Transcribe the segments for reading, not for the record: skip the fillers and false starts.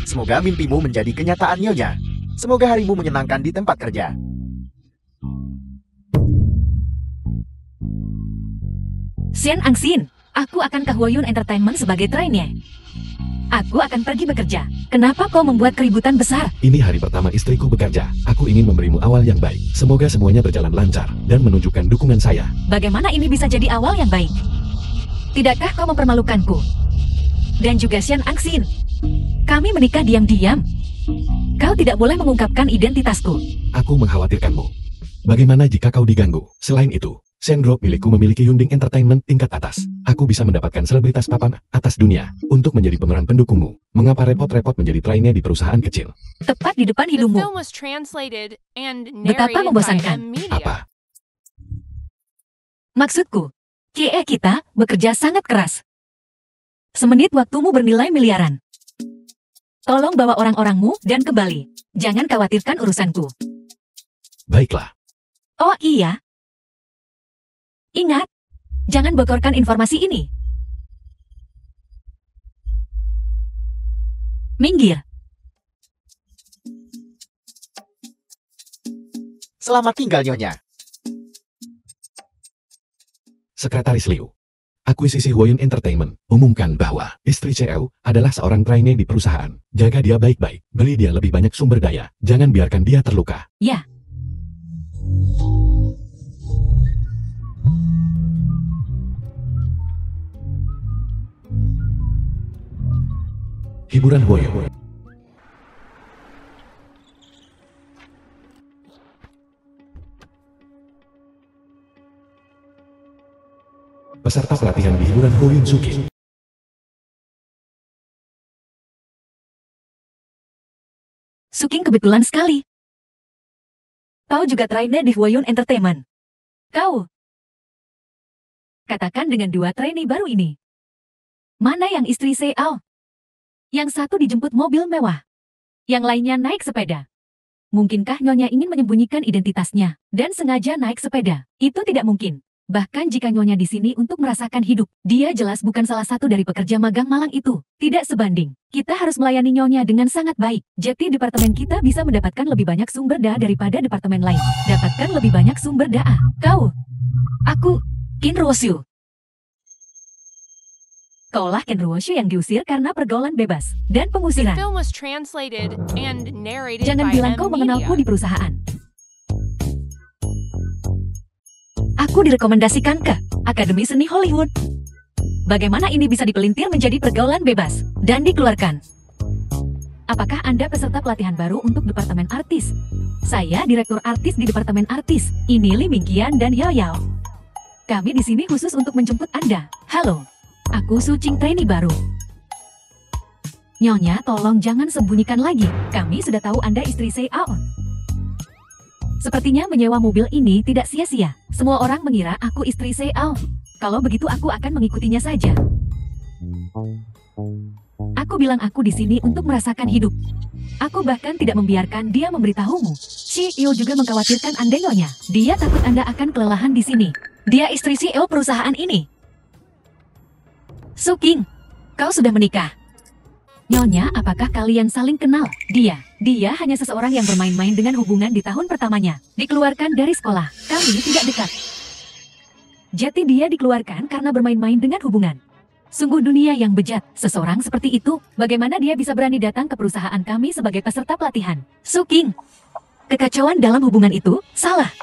Semoga mimpimu menjadi kenyataan, Nyonya. Semoga harimu menyenangkan di tempat kerja. Xian Angxin, aku akan ke Huayun Entertainment sebagai trainee. Aku akan pergi bekerja. Kenapa kau membuat keributan besar? Ini hari pertama istriku bekerja. Aku ingin memberimu awal yang baik. Semoga semuanya berjalan lancar dan menunjukkan dukungan saya. Bagaimana ini bisa jadi awal yang baik? Tidakkah kau mempermalukanku? Dan juga Xian Angxin. Kami menikah diam-diam. Kau tidak boleh mengungkapkan identitasku. Aku mengkhawatirkanmu. Bagaimana jika kau diganggu? Selain itu, Shen Group milikku memiliki Yunding Entertainment tingkat atas. Aku bisa mendapatkan selebritas papan atas dunia untuk menjadi pemeran pendukungmu. Mengapa repot-repot menjadi trainee di perusahaan kecil? Tepat di depan hidungmu. Betapa membosankan. Apa? Maksudku, KE kita bekerja sangat keras. Semenit waktumu bernilai miliaran. Tolong bawa orang-orangmu dan kembali. Jangan khawatirkan urusanku. Baiklah. Oh iya. Ingat, jangan bocorkan informasi ini. Minggir. Selamat tinggal, Nyonya. Sekretaris Liu. Akuisisi Huayun Entertainment umumkan bahwa istri CEO adalah seorang trainee di perusahaan. Jaga dia baik-baik. Beli dia lebih banyak sumber daya. Jangan biarkan dia terluka. Ya. Hiburan Huayun. Peserta pelatihan di hiburan Huayun Suki. Suking kebetulan sekali. Kau juga trainee di Huayun Entertainment. Kau. Katakan dengan dua trainee baru ini. Mana yang istri CEO? Yang satu dijemput mobil mewah. Yang lainnya naik sepeda. Mungkinkah Nyonya ingin menyembunyikan identitasnya dan sengaja naik sepeda? Itu tidak mungkin. Bahkan jika Nyonya di sini untuk merasakan hidup, dia jelas bukan salah satu dari pekerja magang malang itu. Tidak sebanding. Kita harus melayani Nyonya dengan sangat baik. Jadi departemen kita bisa mendapatkan lebih banyak sumber daya daripada departemen lain. Dapatkan lebih banyak sumber daya. Kau. Aku. Qin Ruoshu. Kaulah Qin Ruoshu yang diusir karena pergaulan bebas dan pengusiran. Jangan bilang kau mengenalku di perusahaan. Aku direkomendasikan ke Akademi Seni Hollywood. Bagaimana ini bisa dipelintir menjadi pergaulan bebas dan dikeluarkan? Apakah Anda peserta pelatihan baru untuk Departemen Artis? Saya Direktur Artis di Departemen Artis. Ini Li Mingqian dan Yao Yao. Kami di sini khusus untuk menjemput Anda. Halo. Aku Su Qing trainee baru. Nyonya, tolong jangan sembunyikan lagi. Kami sudah tahu Anda istri CEO. Sepertinya menyewa mobil ini tidak sia-sia. Semua orang mengira aku istri CEO. Kalau begitu aku akan mengikutinya saja. Aku bilang aku di sini untuk merasakan hidup. Aku bahkan tidak membiarkan dia memberitahumu. CEO juga mengkhawatirkan Anda, Nyonya. Dia takut Anda akan kelelahan di sini. Dia istri CEO perusahaan ini. Su Qing, kau sudah menikah. Nyonya, apakah kalian saling kenal? Dia hanya seseorang yang bermain-main dengan hubungan di tahun pertamanya. Dikeluarkan dari sekolah. Kami tidak dekat. Jadi dia dikeluarkan karena bermain-main dengan hubungan. Sungguh dunia yang bejat. Seseorang seperti itu, bagaimana dia bisa berani datang ke perusahaan kami sebagai peserta pelatihan? Su Qing, kekacauan dalam hubungan itu salah.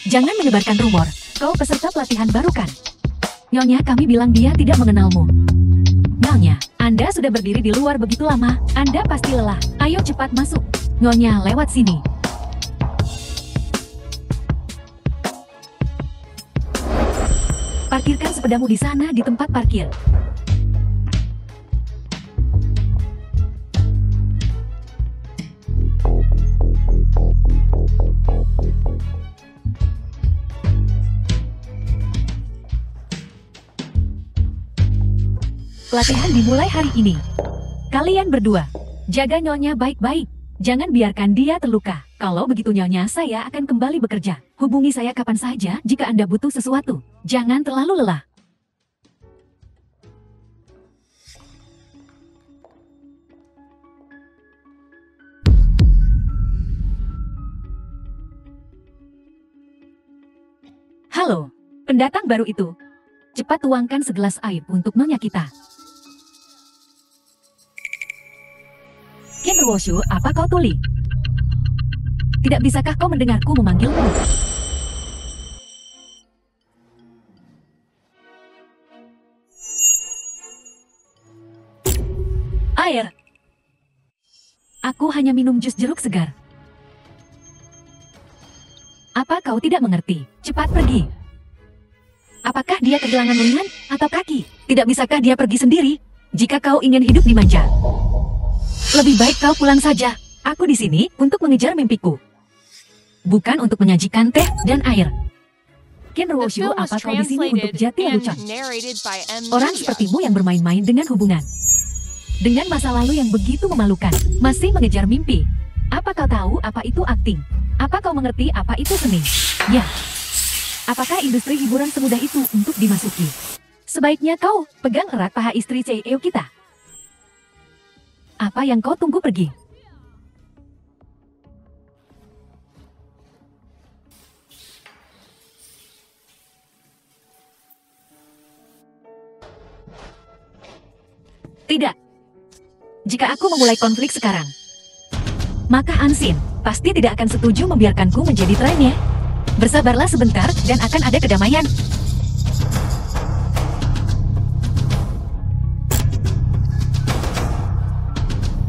Jangan menyebarkan rumor. Kau peserta pelatihan baru kan? Nyonya, kami bilang dia tidak mengenalmu. Nyonya, Anda sudah berdiri di luar begitu lama. Anda pasti lelah. Ayo cepat masuk. Nyonya, lewat sini. Parkirkan sepedamu di sana di tempat parkir. Pelatihan dimulai hari ini. Kalian berdua, jaga Nyonya baik-baik. Jangan biarkan dia terluka. Kalau begitu Nyonya, saya akan kembali bekerja. Hubungi saya kapan saja jika Anda butuh sesuatu. Jangan terlalu lelah. Halo, pendatang baru itu. Cepat tuangkan segelas air untuk nyonya kita. Qin Ruoshu, apa kau tuli? Tidak bisakah kau mendengarku memanggilmu? Air. Aku hanya minum jus jeruk segar. Apa kau tidak mengerti? Cepat pergi. Apakah dia kehilangan lengan atau kaki? Tidak bisakah dia pergi sendiri? Jika kau ingin hidup dimanja, lebih baik kau pulang saja. Aku di sini untuk mengejar mimpiku, bukan untuk menyajikan teh dan air. Qin Ruoshu, apa kau di sini untuk jati lelucon? Orang sepertimu yang bermain-main dengan hubungan, dengan masa lalu yang begitu memalukan, masih mengejar mimpi. Apa kau tahu apa itu akting? Apa kau mengerti apa itu seni? Ya. Apakah industri hiburan semudah itu untuk dimasuki? Sebaiknya kau pegang erat paha istri CEO kita. Apa yang kau tunggu, pergi? Tidak. Jika aku memulai konflik sekarang, maka Ansin pasti tidak akan setuju membiarkanku menjadi trennya. Bersabarlah sebentar dan akan ada kedamaian.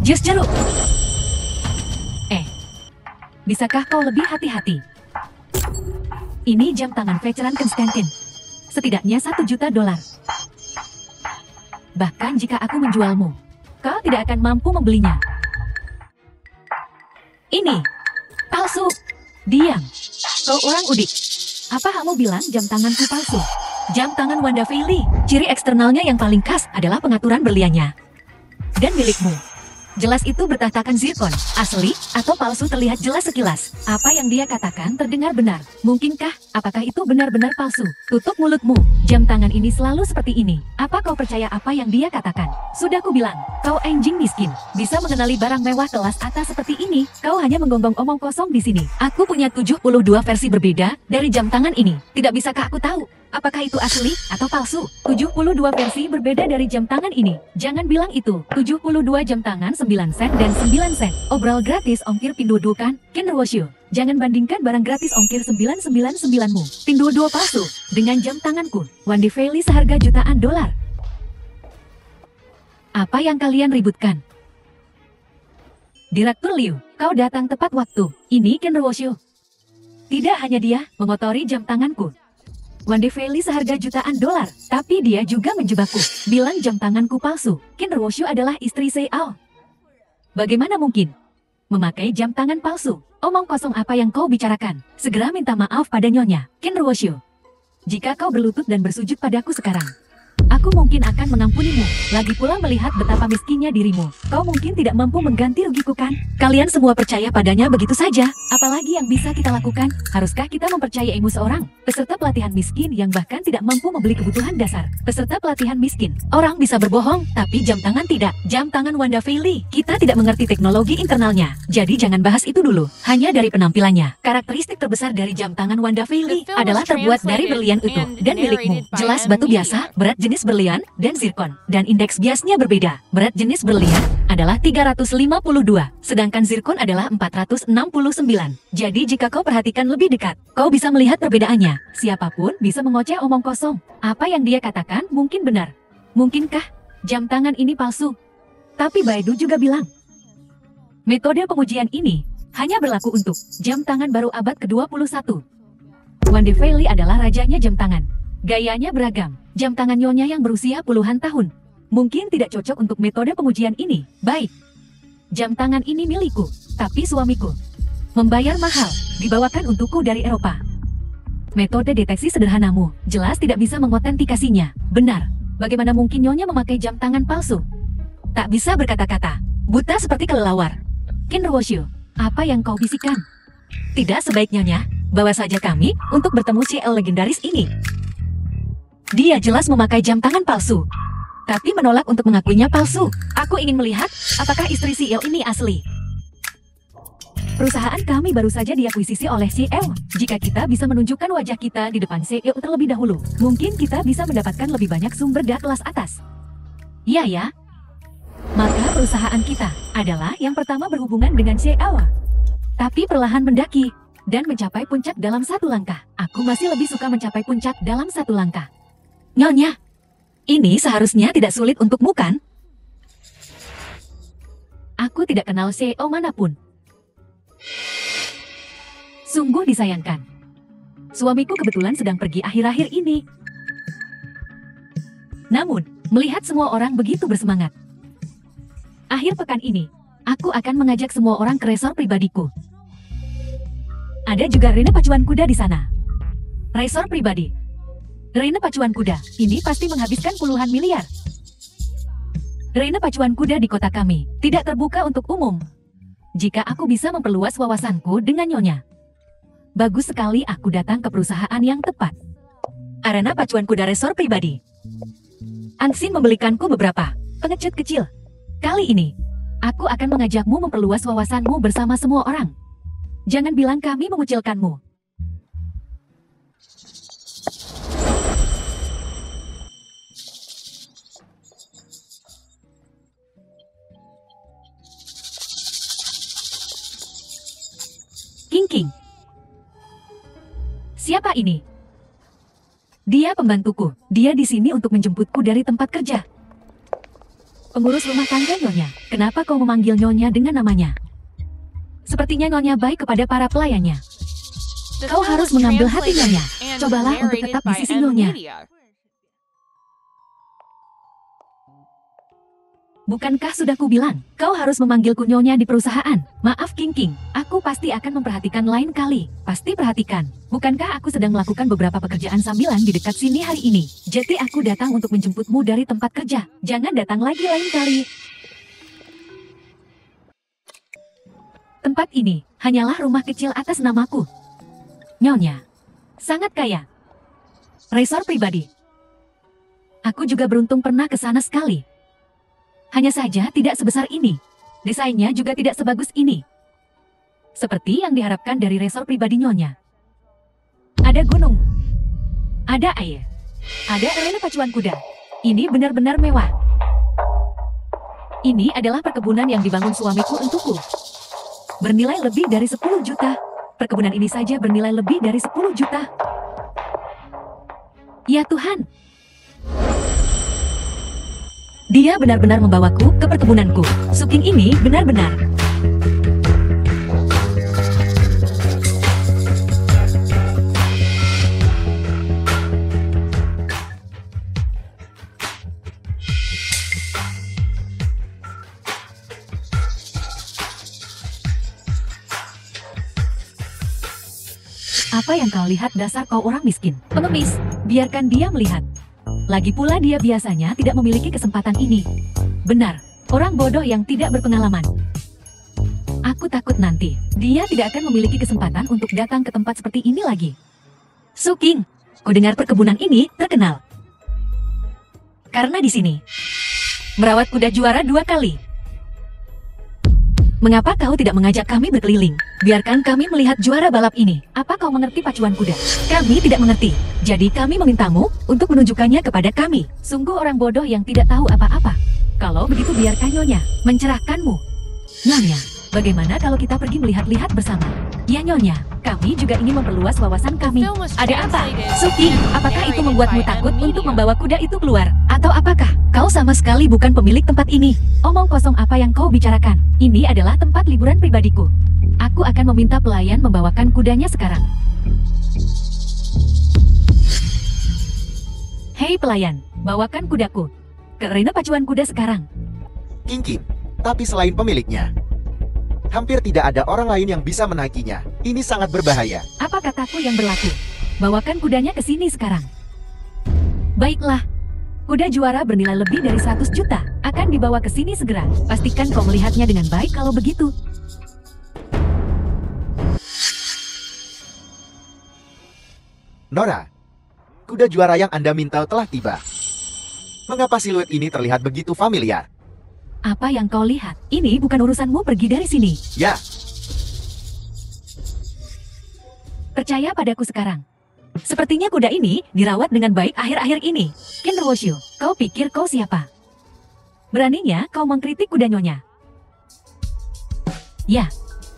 Jus jeruk. Bisakah kau lebih hati-hati? Ini jam tangan veteran Konstantin. Setidaknya $1 juta. Bahkan jika aku menjualmu, kau tidak akan mampu membelinya. Ini palsu. Diam. Kau orang udik. Apa kamu bilang jam tanganku palsu? Jam tangan Wanda Feili, ciri eksternalnya yang paling khas adalah pengaturan berliannya. Dan milikmu. Jelas itu bertahtakan zirkon, asli atau palsu terlihat jelas sekilas. Apa yang dia katakan terdengar benar. Mungkinkah? Apakah itu benar-benar palsu? Tutup mulutmu. Jam tangan ini selalu seperti ini. Apa kau percaya apa yang dia katakan? Sudah kubilang, kau anjing miskin. Bisa mengenali barang mewah kelas atas seperti ini. Kau hanya menggonggong omong kosong di sini. Aku punya 72 versi berbeda dari jam tangan ini. Tidak bisakah aku tahu apakah itu asli atau palsu? 72 versi berbeda dari jam tangan ini. Jangan bilang itu. 72 jam tangan 9 sen dan 9 sen. Obral gratis ongkir pinduoduo kan? Qin Ruoshu. Jangan bandingkan barang gratis ongkir 999-mu. Pinduoduo palsu dengan jam tanganku. Wanda Feili seharga jutaan dolar. Apa yang kalian ributkan? Direktur Liu, kau datang tepat waktu. Ini Qin Ruoshu. Tidak hanya dia mengotori jam tanganku. Wanda Feili seharga jutaan dolar, tapi dia juga menjebakku. Bilang jam tanganku palsu. Qin Ruoshu adalah istri CEO. Bagaimana mungkin memakai jam tangan palsu? Omong kosong apa yang kau bicarakan? Segera minta maaf pada nyonya. Qin Ruoshu. Jika kau berlutut dan bersujud padaku sekarang, aku mungkin akan mengampunimu. Lagi pula melihat betapa miskinnya dirimu, kau mungkin tidak mampu mengganti rugiku kan? Kalian semua percaya padanya begitu saja. Apalagi yang bisa kita lakukan? Haruskah kita mempercayaimu seorang peserta pelatihan miskin yang bahkan tidak mampu membeli kebutuhan dasar? Peserta pelatihan miskin. Orang bisa berbohong, tapi jam tangan tidak. Jam tangan Wanda Feili. Kita tidak mengerti teknologi internalnya. Jadi jangan bahas itu dulu. Hanya dari penampilannya. Karakteristik terbesar dari jam tangan Wanda Feili adalah terbuat dari berlian utuh. Dan milikmu jelas batu biasa, berat jenis berlian, dan zirkon. Dan indeks biasnya berbeda. Berat jenis berlian adalah 352, sedangkan zirkon adalah 469. Jadi jika kau perhatikan lebih dekat, kau bisa melihat perbedaannya. Siapapun bisa mengoceh omong kosong. Apa yang dia katakan mungkin benar. Mungkinkah jam tangan ini palsu? Tapi Baidu juga bilang, metode pengujian ini hanya berlaku untuk jam tangan baru abad ke-21. Wanda Feili adalah rajanya jam tangan. Gayanya beragam. Jam tangan nyonya yang berusia puluhan tahun mungkin tidak cocok untuk metode pengujian ini. Baik. Jam tangan ini milikku, tapi suamiku membayar mahal, dibawakan untukku dari Eropa. Metode deteksi sederhanamu jelas tidak bisa mengotentikasinya. Benar. Bagaimana mungkin nyonya memakai jam tangan palsu? Tak bisa berkata-kata. Buta seperti kelelawar. Qin Ruoshu, apa yang kau bisikan? Tidak sebaik nyonya, bawa saja kami untuk bertemu CL legendaris ini. Dia jelas memakai jam tangan palsu, tapi menolak untuk mengakuinya palsu. Aku ingin melihat apakah istri CL ini asli. Perusahaan kami baru saja diakuisisi oleh CEO. Jika kita bisa menunjukkan wajah kita di depan CEO terlebih dahulu, mungkin kita bisa mendapatkan lebih banyak sumber daya kelas atas. Iya ya. Maka perusahaan kita adalah yang pertama berhubungan dengan CEO. Tapi perlahan mendaki dan mencapai puncak dalam satu langkah. Aku masih lebih suka mencapai puncak dalam satu langkah. Nyonya, ini seharusnya tidak sulit untukmu kan? Aku tidak kenal CEO manapun. Sungguh disayangkan. Suamiku kebetulan sedang pergi akhir-akhir ini. Namun, melihat semua orang begitu bersemangat. Akhir pekan ini, aku akan mengajak semua orang ke resort pribadiku. Ada juga arena pacuan kuda di sana. Resort pribadi. Arena pacuan kuda, ini pasti menghabiskan puluhan miliar. Arena pacuan kuda di kota kami tidak terbuka untuk umum. Jika aku bisa memperluas wawasanku dengan nyonya. Bagus sekali aku datang ke perusahaan yang tepat. Arena pacuan kuda resort pribadi. Ansin membelikanku beberapa pengecut kecil. Kali ini, aku akan mengajakmu memperluas wawasanmu bersama semua orang. Jangan bilang kami mengucilkanmu. King. Siapa ini? Dia pembantuku. Dia di sini untuk menjemputku dari tempat kerja. Pengurus rumah tangga Nyonya. Kenapa kau memanggil Nyonya dengan namanya? Sepertinya Nyonya baik kepada para pelayannya. Kau harus mengambil hati Nyonya. Cobalah untuk tetap di sisi Nyonya. Bukankah sudah kubilang, kau harus memanggilku Nyonya di perusahaan? Maaf King, aku pasti akan memperhatikan lain kali. Pasti perhatikan. Bukankah aku sedang melakukan beberapa pekerjaan sambilan di dekat sini hari ini? Jadi aku datang untuk menjemputmu dari tempat kerja. Jangan datang lagi lain kali. Tempat ini hanyalah rumah kecil atas namaku. Nyonya, sangat kaya. Resort pribadi. Aku juga beruntung pernah ke sana sekali. Hanya saja tidak sebesar ini. Desainnya juga tidak sebagus ini. Seperti yang diharapkan dari resort pribadi Nyonya. Ada gunung. Ada air. Ada arena pacuan kuda. Ini benar-benar mewah. Ini adalah perkebunan yang dibangun suamiku untukku. Bernilai lebih dari 10 juta. Perkebunan ini saja bernilai lebih dari 10 juta. Ya Tuhan. Dia benar-benar membawaku ke perkebunanku. Suking ini benar-benar. Apa yang kau lihat dasar kau orang miskin? Pengemis, biarkan dia melihat. Lagi pula dia biasanya tidak memiliki kesempatan ini. Benar, orang bodoh yang tidak berpengalaman. Aku takut nanti, dia tidak akan memiliki kesempatan untuk datang ke tempat seperti ini lagi. Suking, ku dengar perkebunan ini terkenal. Karena di sini, merawat kuda juara 2 kali. Mengapa kau tidak mengajak kami berkeliling? Biarkan kami melihat juara balap ini. Apa kau mengerti pacuan kuda? Kami tidak mengerti. Jadi kami memintamu untuk menunjukkannya kepada kami. Sungguh orang bodoh yang tidak tahu apa-apa. Kalau begitu biarkan Nyonya mencerahkanmu. Nyonya, bagaimana kalau kita pergi melihat-lihat bersama? Ya Nyonya, kami juga ingin memperluas wawasan kami. Ada apa? Suking, apakah itu membuatmu takut untuk membawa kuda itu keluar? Atau apakah kau sama sekali bukan pemilik tempat ini? Omong kosong apa yang kau bicarakan? Ini adalah tempat liburan pribadiku. Aku akan meminta pelayan membawakan kudanya sekarang. Hei pelayan, bawakan kudaku ke arena pacuan kuda sekarang. King, tapi selain pemiliknya, hampir tidak ada orang lain yang bisa menaikinya. Ini sangat berbahaya. Apa kataku yang berlaku? Bawakan kudanya ke sini sekarang. Baiklah. Kuda juara bernilai lebih dari 100 juta. Akan dibawa ke sini segera. Pastikan kau melihatnya dengan baik kalau begitu. Nora, kuda juara yang Anda minta telah tiba. Mengapa siluet ini terlihat begitu familiar? Apa yang kau lihat? Ini bukan urusanmu, pergi dari sini. Ya, Percaya padaku sekarang. Sepertinya kuda ini dirawat dengan baik akhir-akhir ini. Qin Ruoshu, kau pikir kau siapa? Beraninya kau mengkritik kuda nyonya. Ya,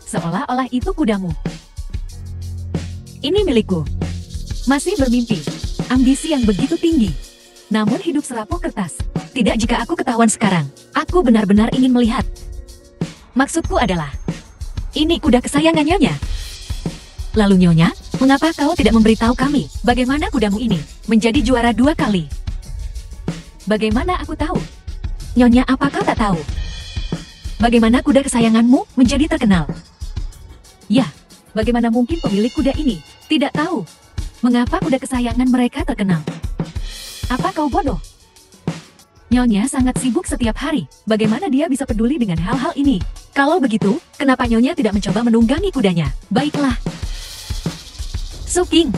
seolah-olah itu kudamu. Ini milikku. Masih bermimpi. Ambisi yang begitu tinggi. Namun hidup serapuk kertas. Tidak jika aku ketahuan sekarang. Aku benar-benar ingin melihat. Maksudku adalah, ini kuda kesayangan nyonya. Lalu nyonya, mengapa kau tidak memberitahu kami bagaimana kudamu ini menjadi juara 2 kali? Bagaimana aku tahu? Nyonya, apa kau tak tahu? Bagaimana kuda kesayanganmu menjadi terkenal? Ya, bagaimana mungkin pemilik kuda ini tidak tahu mengapa kuda kesayangan mereka terkenal? Apa kau bodoh? Nyonya sangat sibuk setiap hari. Bagaimana dia bisa peduli dengan hal-hal ini? Kalau begitu, kenapa Nyonya tidak mencoba menunggangi kudanya? Baiklah. Su King.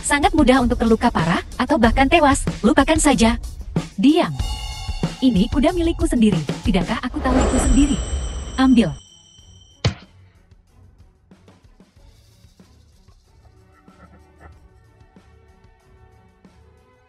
Sangat mudah untuk terluka parah atau bahkan tewas. Lupakan saja. Diam. Ini kuda milikku sendiri. Tidakkah aku tahu itu sendiri? Ambil.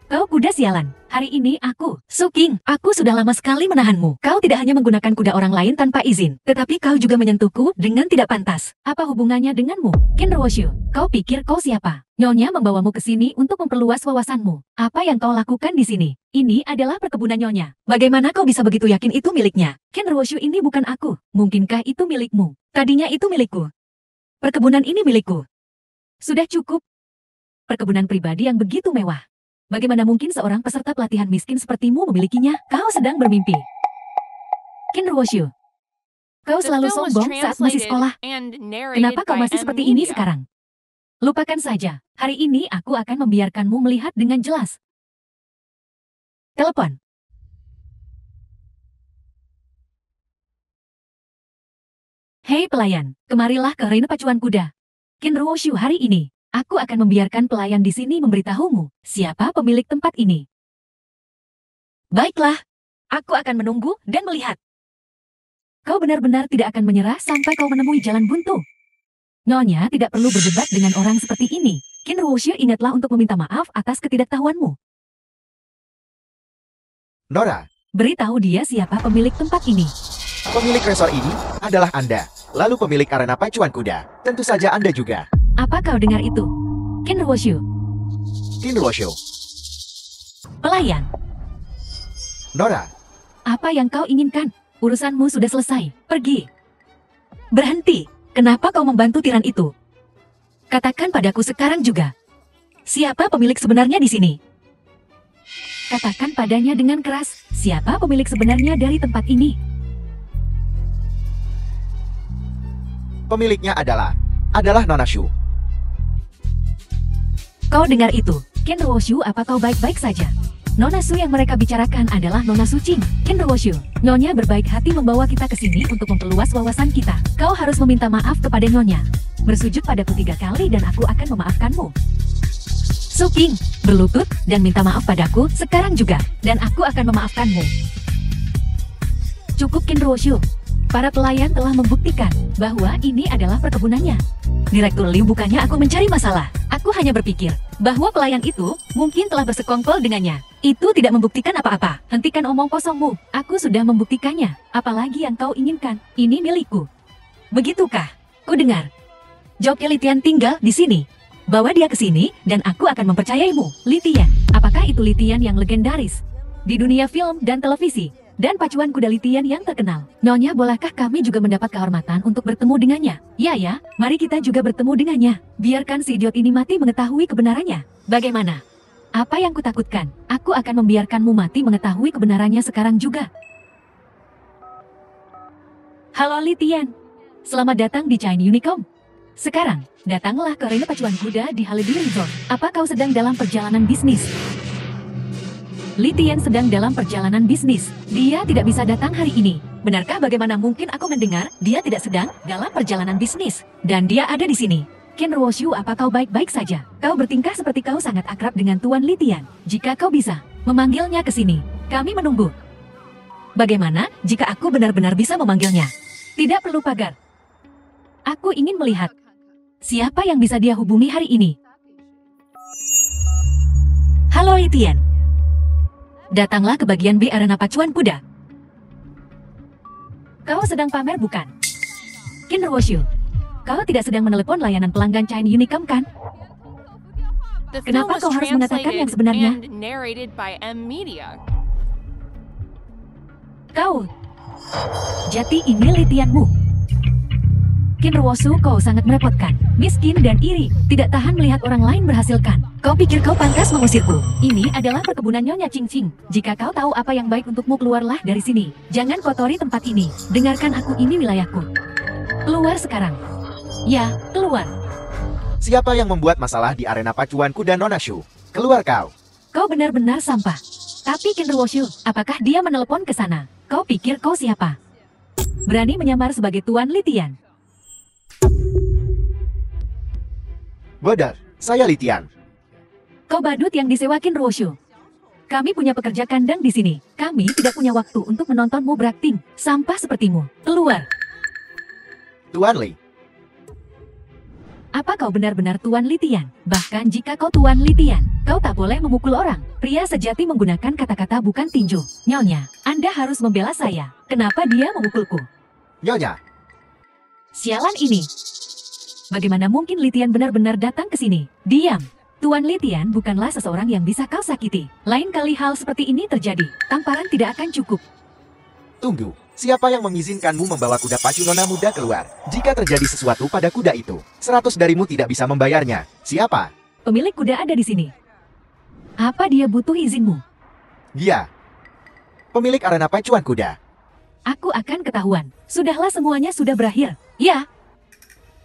Kau kuda sialan. Hari ini aku, Su King, aku sudah lama sekali menahanmu. Kau tidak hanya menggunakan kuda orang lain tanpa izin, tetapi kau juga menyentuhku dengan tidak pantas. Apa hubungannya denganmu? Qin Ruoshu, kau pikir kau siapa? Nyonya membawamu ke sini untuk memperluas wawasanmu. Apa yang kau lakukan di sini? Ini adalah perkebunan Nyonya. Bagaimana kau bisa begitu yakin itu miliknya? Qin Ruoshu, ini bukan aku. Mungkinkah itu milikmu? Tadinya itu milikku. Perkebunan ini milikku. Sudah cukup. Perkebunan pribadi yang begitu mewah. Bagaimana mungkin seorang peserta pelatihan miskin sepertimu memilikinya? Kau sedang bermimpi. Qin Ruoshu, kau selalu sombong saat masih sekolah. Kenapa kau masih seperti ini sekarang? Lupakan saja. Hari ini aku akan membiarkanmu melihat dengan jelas. Telepon. Hei pelayan, kemarilah ke arena pacuan kuda. Qin Ruoshu, hari ini aku akan membiarkan pelayan di sini memberitahumu siapa pemilik tempat ini. Baiklah, aku akan menunggu dan melihat. Kau benar-benar tidak akan menyerah sampai kau menemui jalan buntu. Nyonya tidak perlu berdebat dengan orang seperti ini. Qin Ruoshu, ingatlah untuk meminta maaf atas ketidaktahuanmu. Nora, Beritahu dia siapa pemilik tempat ini. pemilik resor ini adalah Anda. Lalu pemilik arena pacuan kuda. Tentu saja Anda juga. Apa kau dengar itu? Qin Ruoshu, Qin Ruoshu. pelayan. Nora, Apa yang kau inginkan? Urusanmu sudah selesai. Pergi. Berhenti. Kenapa kau membantu tiran itu? Katakan padaku sekarang juga. Siapa pemilik sebenarnya di sini? Katakan padanya dengan keras. Siapa pemilik sebenarnya dari tempat ini? pemiliknya adalah Nona Shu. Kau dengar itu? Qin Ruoshu, apa kau baik-baik saja? Nona Su yang mereka bicarakan adalah Nona Su Qing. Qin Ruoshu, Nyonya berbaik hati membawa kita ke sini untuk memperluas wawasan kita. Kau harus meminta maaf kepada Nyonya. Bersujud padaku 3 kali dan aku akan memaafkanmu. Su Qing, berlutut dan minta maaf padaku sekarang juga. Dan aku akan memaafkanmu. Cukup Qin Ruoshu. Para pelayan telah membuktikan bahwa ini adalah perkebunannya. Direktur Liu, bukannya aku mencari masalah. Aku hanya berpikir bahwa pelayan itu mungkin telah bersekongkol dengannya. Itu tidak membuktikan apa-apa. Hentikan omong kosongmu. Aku sudah membuktikannya. Apalagi yang kau inginkan? Ini milikku. Begitukah? Ku dengar. Joki Litian tinggal di sini. Bawa dia ke sini dan aku akan mempercayaimu. Litian. Apakah itu Litian yang legendaris di dunia film dan televisi? Dan pacuan kuda Litian yang terkenal. Nyonya, bolehkah kami juga mendapat kehormatan untuk bertemu dengannya? Ya, mari kita juga bertemu dengannya. Biarkan si idiot ini mati mengetahui kebenarannya. Bagaimana? Apa yang kutakutkan? Aku akan membiarkanmu mati mengetahui kebenarannya sekarang juga. Halo Litian. Selamat datang di China Unicom. Sekarang, datanglah ke arena pacuan kuda di Holiday Resort. Apa kau sedang dalam perjalanan bisnis? Litian sedang dalam perjalanan bisnis. Dia tidak bisa datang hari ini. Benarkah? Bagaimana mungkin aku mendengar dia tidak sedang dalam perjalanan bisnis? Dan dia ada di sini. Qin Ruoshu, apa kau baik-baik saja? Kau bertingkah seperti kau sangat akrab dengan Tuan Litian. Jika kau bisa memanggilnya ke sini, kami menunggu. Bagaimana jika aku benar-benar bisa memanggilnya? Tidak perlu pagar. Aku ingin melihat. Siapa yang bisa dia hubungi hari ini? Halo Litian. Datanglah ke bagian B arena pacuan kuda. Kau sedang pamer bukan? Qin Ruoshu, kau tidak sedang menelepon layanan pelanggan China Unicom kan? Kenapa kau harus mengatakan yang sebenarnya? Kau, jati ini Litianmu. Qin Ruoshu, kau sangat merepotkan, miskin dan iri, tidak tahan melihat orang lain berhasilkan. Kau pikir kau pantas mengusirku? Ini adalah perkebunan Nyonya Qing Qing. Jika kau tahu apa yang baik untukmu, keluarlah dari sini. Jangan kotori tempat ini. Dengarkan aku, ini wilayahku. Keluar sekarang. Ya, keluar. Siapa yang membuat masalah di arena pacuan kuda Nona Shu? Keluar kau. Kau benar-benar sampah. Tapi Qin Ruoshu, apakah dia menelepon ke sana? Kau pikir kau siapa? Berani menyamar sebagai Tuan Litian. Bodoh, saya Litian. Kau badut yang disewa Qin Ruoshu. Kami punya pekerja kandang di sini. Kami tidak punya waktu untuk menontonmu berakting. Sampah sepertimu. Keluar. Tuan Li. Apa kau benar-benar Tuan Litian? Bahkan jika kau Tuan Litian, kau tak boleh memukul orang. Pria sejati menggunakan kata-kata bukan tinju. Nyonya, Anda harus membela saya. Kenapa dia memukulku? Nyonya. Sialan ini. Bagaimana mungkin Litian benar-benar datang ke sini? Diam. Tuan Litian bukanlah seseorang yang bisa kau sakiti. Lain kali hal seperti ini terjadi, tamparan tidak akan cukup. Tunggu, siapa yang mengizinkanmu membawa kuda pacu Nona muda keluar? Jika terjadi sesuatu pada kuda itu, 100 darimu tidak bisa membayarnya. Siapa? Pemilik kuda ada di sini. Apa dia butuh izinmu? Dia. Pemilik arena pacuan kuda. Aku akan ketahuan. Sudahlah, semuanya sudah berakhir. Ya.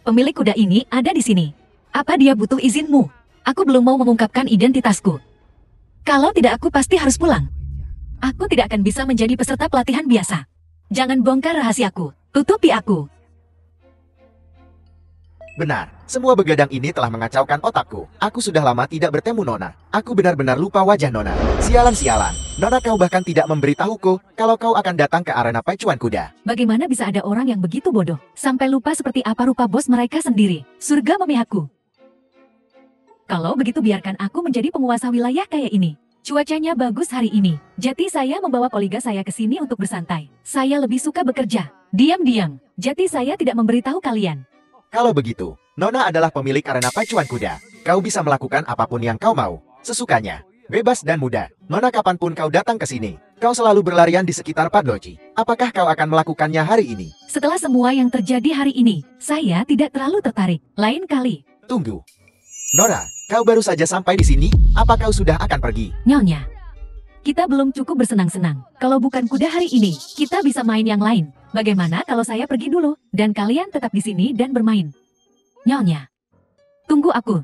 Pemilik kuda ini ada di sini. Apa dia butuh izinmu? Aku belum mau mengungkapkan identitasku. Kalau tidak, aku pasti harus pulang. Aku tidak akan bisa menjadi peserta pelatihan biasa. Jangan bongkar rahasiaku. Tutupi aku. Benar, semua begadang ini telah mengacaukan otakku. Aku sudah lama tidak bertemu Nona. Aku benar-benar lupa wajah Nona. Sialan-sialan. Nona, kau bahkan tidak memberitahuku kalau kau akan datang ke arena pacuan kuda. Bagaimana bisa ada orang yang begitu bodoh, sampai lupa seperti apa rupa bos mereka sendiri? Surga memihakku. Kalau begitu, biarkan aku menjadi penguasa wilayah kayak ini. Cuacanya bagus hari ini. Jati saya membawa kolega saya ke sini untuk bersantai. Saya lebih suka bekerja. Diam-diam. Jati saya tidak memberitahu kalian. Kalau begitu, Nona adalah pemilik arena pacuan kuda. Kau bisa melakukan apapun yang kau mau, sesukanya. Bebas dan mudah. Nona, kapanpun kau datang ke sini, kau selalu berlarian di sekitar Padloji. Apakah kau akan melakukannya hari ini? Setelah semua yang terjadi hari ini, saya tidak terlalu tertarik. Lain kali. Tunggu. Nora, kau baru saja sampai di sini. Apa kau sudah akan pergi? Nyonya, kita belum cukup bersenang-senang. Kalau bukan kuda hari ini, kita bisa main yang lain. Bagaimana kalau saya pergi dulu, dan kalian tetap di sini dan bermain? Nyonya, tunggu aku.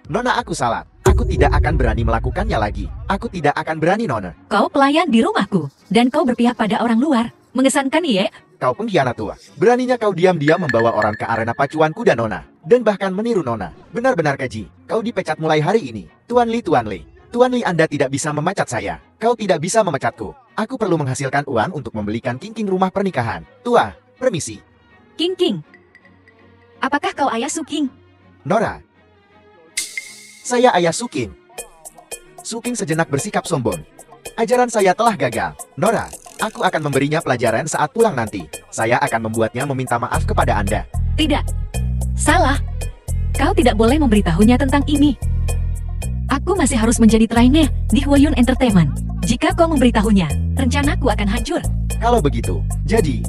Nona, aku salah. Aku tidak akan berani melakukannya lagi. Aku tidak akan berani, Nona. Kau pelayan di rumahku, dan kau berpihak pada orang luar. Mengesankan, iya? Kau pengkhianat tua. Beraninya kau diam-diam membawa orang ke arena pacuan kuda Nona. Dan bahkan meniru Nona. Benar-benar keji. Kau dipecat mulai hari ini. Tuan Li, Tuan Li. Tuan Li, Anda tidak bisa memecat saya. Kau tidak bisa memecatku. Aku perlu menghasilkan uang untuk membelikan Qing Qing rumah pernikahan. Tua, permisi. Qing Qing. Apakah kau ayah Su Qing? Nora. Saya ayah Su Qing. Su Qing sejenak bersikap sombong. Ajaran saya telah gagal. Nora, aku akan memberinya pelajaran saat pulang nanti. Saya akan membuatnya meminta maaf kepada Anda. Tidak. Salah. Kau tidak boleh memberitahunya tentang ini. Aku masih harus menjadi trainee di Huayun Entertainment. Jika kau memberitahunya, rencanaku akan hancur. Kalau begitu, jadi,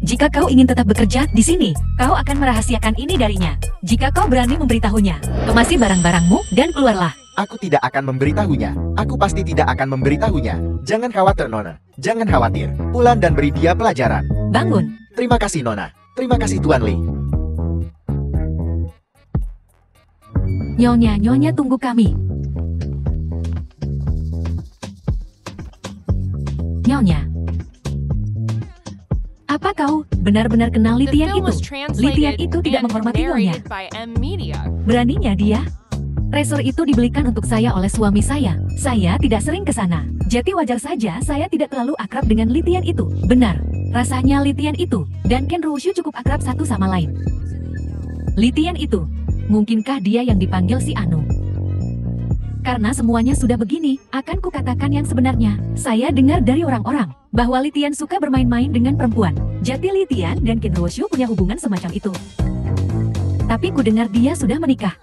jika kau ingin tetap bekerja di sini, kau akan merahasiakan ini darinya. Jika kau berani memberitahunya, kemasi barang-barangmu dan keluarlah. Aku tidak akan memberitahunya. Aku pasti tidak akan memberitahunya. Jangan khawatir, Nona. Jangan khawatir. Pulang dan beri dia pelajaran. Bangun. Terima kasih, Nona. Terima kasih, Tuan Li. Nyonya tunggu kami. Nyonya. Apa kau benar-benar kenal Litian itu? Litian itu tidak menghormati Nyonya. Beraninya dia? Racer itu dibelikan untuk saya oleh suami saya. Saya tidak sering ke sana. Jadi wajar saja saya tidak terlalu akrab dengan Litian itu. Benar. Rasanya Li Tian itu dan Ken Ruoshu cukup akrab satu sama lain. Li Tian itu, mungkinkah dia yang dipanggil si Anu? Karena semuanya sudah begini, akan kukatakan yang sebenarnya. Saya dengar dari orang-orang bahwa Li Tian suka bermain-main dengan perempuan. Jadi Li Tian dan Ken Ruoshu punya hubungan semacam itu. Tapi ku dengar dia sudah menikah.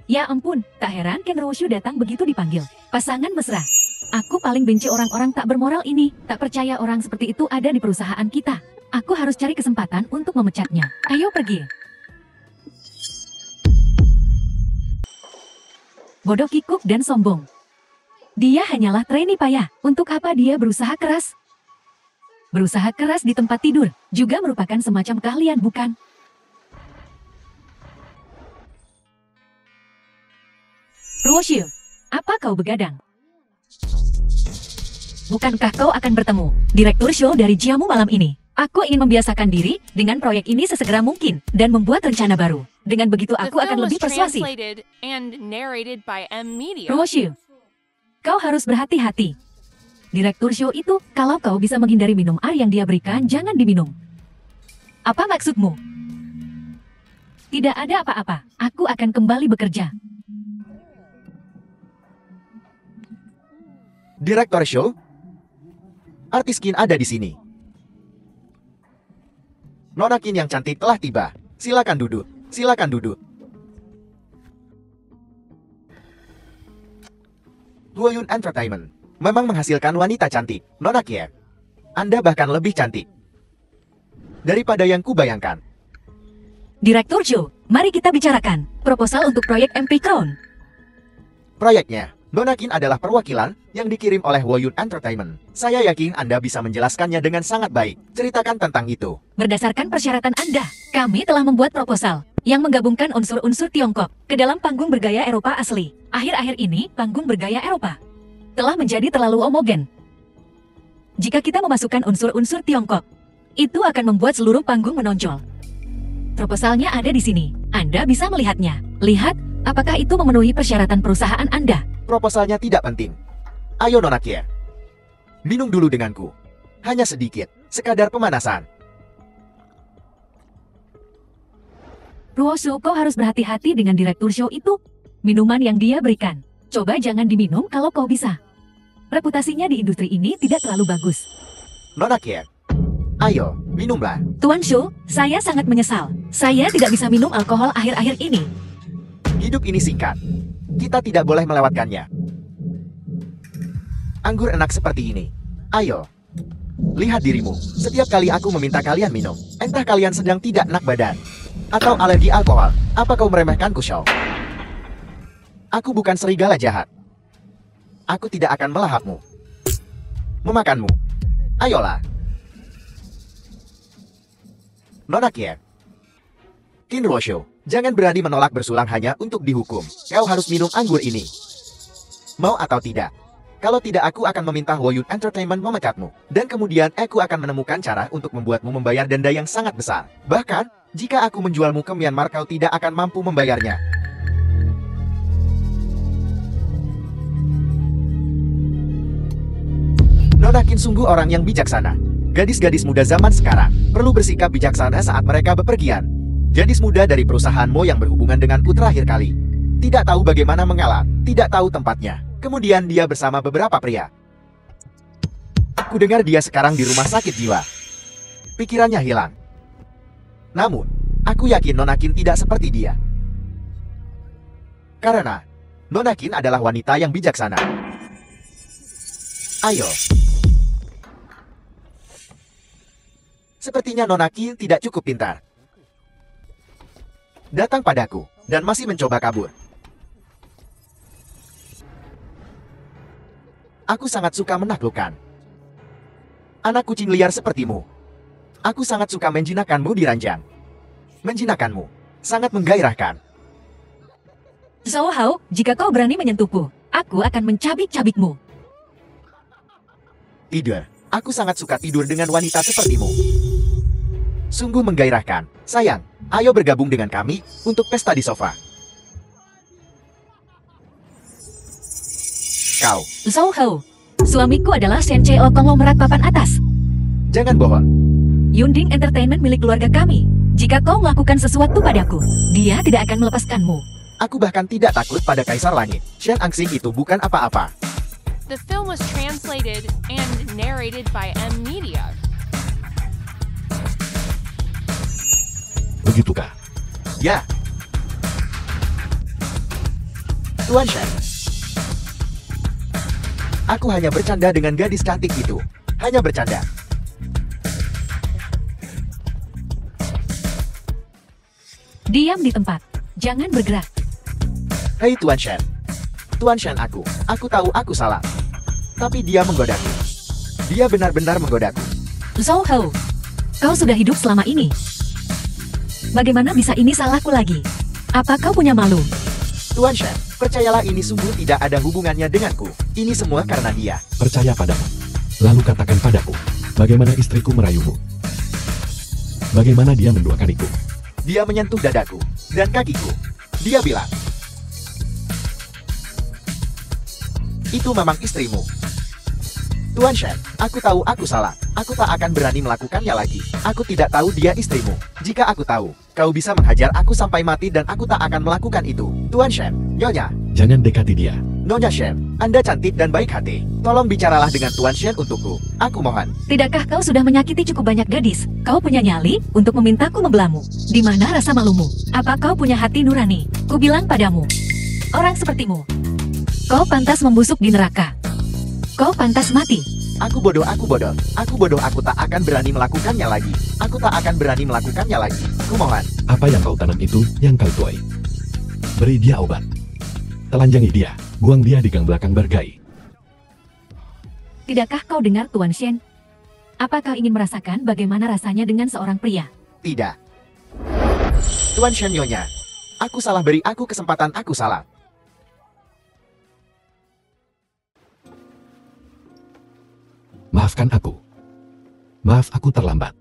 Ya ampun, tak heran Ken Ruoshu datang begitu dipanggil. Pasangan mesra. Aku paling benci orang-orang tak bermoral ini. Tak percaya orang seperti itu ada di perusahaan kita. Aku harus cari kesempatan untuk memecatnya. Ayo pergi. Bodoh kikuk dan sombong. Dia hanyalah trainee payah. Untuk apa dia berusaha keras? Berusaha keras di tempat tidur juga merupakan semacam keahlian, bukan? Ruoshu, apa kau begadang? Bukankah kau akan bertemu direktur show dari Jiamu malam ini? Aku ingin membiasakan diri dengan proyek ini sesegera mungkin dan membuat rencana baru. Dengan begitu aku akan lebih persuasif. Ruoshu, kau harus berhati-hati. Direktur show itu, kalau kau bisa menghindari minum air yang dia berikan, jangan diminum. Apa maksudmu? Tidak ada apa-apa. Aku akan kembali bekerja. Direktur show? Artis Qin ada di sini. Nona Qin yang cantik telah tiba. Silakan duduk. Silakan duduk. Huoyun Entertainment memang menghasilkan wanita cantik. Nona Qin, Anda bahkan lebih cantik daripada yang kubayangkan. Direktur show, mari kita bicarakan proposal untuk proyek MP Crown. Proyeknya, Nona Qin adalah perwakilan yang dikirim oleh Huoyun Entertainment. Saya yakin Anda bisa menjelaskannya dengan sangat baik. Ceritakan tentang itu. Berdasarkan persyaratan Anda, kami telah membuat proposal yang menggabungkan unsur-unsur Tiongkok ke dalam panggung bergaya Eropa asli. Akhir-akhir ini, panggung bergaya Eropa telah menjadi terlalu homogen. Jika kita memasukkan unsur-unsur Tiongkok, itu akan membuat seluruh panggung menonjol. Proposalnya ada di sini. Anda bisa melihatnya. Lihat, apakah itu memenuhi persyaratan perusahaan Anda? Proposalnya tidak penting. Ayo Nona Qin, minum dulu denganku. Hanya sedikit, sekadar pemanasan. Ruoshu, kau harus berhati-hati dengan direktur show itu. Minuman yang dia berikan, coba jangan diminum kalau kau bisa. Reputasinya di industri ini tidak terlalu bagus. Nona Qin, ayo, minumlah. Tuan Shu, saya sangat menyesal. Saya tidak bisa minum alkohol akhir-akhir ini. Hidup ini singkat. Kita tidak boleh melewatkannya. Anggur enak seperti ini. Ayo, lihat dirimu. Setiap kali aku meminta kalian minum, entah kalian sedang tidak enak badan atau alergi alkohol. Apa kau meremehkanku, Shaw? Aku bukan serigala jahat. Aku tidak akan melahapmu, memakanmu. Ayolah. Nona Qin, Qin Ruoshu, jangan berani menolak bersulang hanya untuk dihukum. Kau harus minum anggur ini. Mau atau tidak? Kalau tidak, aku akan meminta Huoyun Entertainment memecatmu. Dan kemudian aku akan menemukan cara untuk membuatmu membayar denda yang sangat besar. Bahkan, jika aku menjualmu ke Myanmar, kau tidak akan mampu membayarnya. Nona Qin sungguh orang yang bijaksana. Gadis-gadis muda zaman sekarang perlu bersikap bijaksana saat mereka bepergian. Gadis muda dari perusahaan Mo yang berhubungan denganku terakhir kali tidak tahu bagaimana mengalah, tidak tahu tempatnya. Kemudian dia bersama beberapa pria. Aku dengar dia sekarang di rumah sakit jiwa. Pikirannya hilang. Namun, aku yakin Nona Qin tidak seperti dia. Karena Nona Qin adalah wanita yang bijaksana. Ayo. Sepertinya Nona Qin tidak cukup pintar. Datang padaku dan masih mencoba kabur. Aku sangat suka menaklukkan anak kucing liar sepertimu. Aku sangat suka menjinakkanmu di ranjang. Menjinakkanmu sangat menggairahkan. Zhao Hao, jika kau berani menyentuhku, aku akan mencabik-cabikmu. Tidur. Aku sangat suka tidur dengan wanita sepertimu. Sungguh menggairahkan. Sayang, ayo bergabung dengan kami untuk pesta di sofa. Kau. Zhao Hao, suamiku adalah Shen Cheo konglomerat papan atas. Jangan bohong. Yunding Entertainment milik keluarga kami. Jika kau melakukan sesuatu padaku, dia tidak akan melepaskanmu. Aku bahkan tidak takut pada Kaisar Langit. Shen Angxing itu bukan apa-apa. The film was translated and narrated by M Media. Begitukah? Ya. Tuan Shen. Aku hanya bercanda dengan gadis cantik itu. Hanya bercanda. Diam di tempat. Jangan bergerak. Hei Tuan Shen. Tuan Shen aku tahu aku salah. Tapi dia menggodaku. Dia benar-benar menggodaku. Zhou Hou, kau sudah hidup selama ini. Bagaimana bisa ini salahku lagi? Apa kau punya malu? Tuan Shen, percayalah ini sungguh tidak ada hubungannya denganku. Ini semua karena dia. Percaya padamu. Lalu katakan padaku, bagaimana istriku merayumu? Bagaimana dia menduakaniku? Dia menyentuh dadaku dan kakiku. Dia bilang, itu memang istrimu. Tuan Shen, aku tahu aku salah. Aku tak akan berani melakukannya lagi. Aku tidak tahu dia istrimu. Jika aku tahu, kau bisa menghajar aku sampai mati dan aku tak akan melakukan itu. Tuan Shen, Nyonya. Jangan dekati dia. Nyonya Shen, Anda cantik dan baik hati. Tolong bicaralah dengan Tuan Shen untukku. Aku mohon. Tidakkah kau sudah menyakiti cukup banyak gadis? Kau punya nyali untuk memintaku membelamu. Di mana rasa malumu? Apa kau punya hati nurani? Ku bilang padamu, orang sepertimu, kau pantas membusuk di neraka. Kau pantas mati. Aku bodoh, aku bodoh. Aku bodoh, aku tak akan berani melakukannya lagi. Aku tak akan berani melakukannya lagi. Ku mohon. Apa yang kau tanam itu yang kau tuai? Beri dia obat. Telanjangi dia. Buang dia di gang belakang Bargai. Tidakkah kau dengar Tuan Shen? Apa kau ingin merasakan bagaimana rasanya dengan seorang pria? Tidak. Tuan Shen, Nyonya. Aku salah, beri aku kesempatan, aku salah. Maafkan aku. Maaf aku terlambat.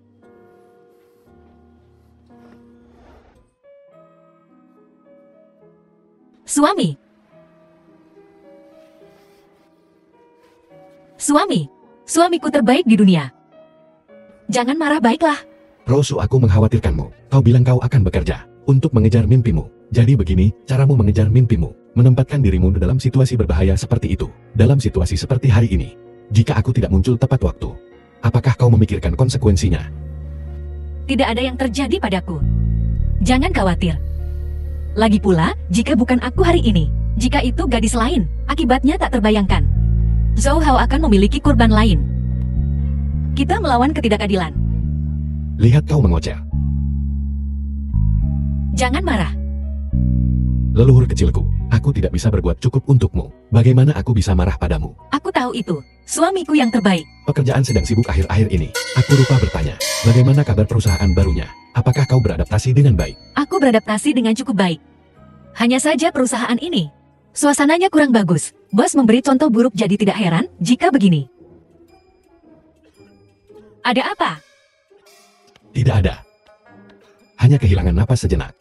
Suami. Suami. Suamiku terbaik di dunia. Jangan marah, baiklah. Rosu, aku mengkhawatirkanmu. Kau bilang kau akan bekerja untuk mengejar mimpimu. Jadi begini, caramu mengejar mimpimu. Menempatkan dirimu dalam situasi berbahaya seperti itu. Dalam situasi seperti hari ini. Jika aku tidak muncul tepat waktu, apakah kau memikirkan konsekuensinya? Tidak ada yang terjadi padaku. Jangan khawatir. Lagi pula, jika bukan aku hari ini, jika itu gadis lain, akibatnya tak terbayangkan. Zhou Hao akan memiliki korban lain. Kita melawan ketidakadilan. Lihat kau mengoceh. Jangan marah. Leluhur kecilku, aku tidak bisa berbuat cukup untukmu. Bagaimana aku bisa marah padamu? Aku tahu itu. Suamiku yang terbaik. Pekerjaan sedang sibuk akhir-akhir ini. Aku lupa bertanya, bagaimana kabar perusahaan barunya? Apakah kau beradaptasi dengan baik? Aku beradaptasi dengan cukup baik. Hanya saja perusahaan ini, suasananya kurang bagus. Bos memberi contoh buruk, jadi tidak heran jika begini. Ada apa? Tidak ada. Hanya kehilangan napas sejenak.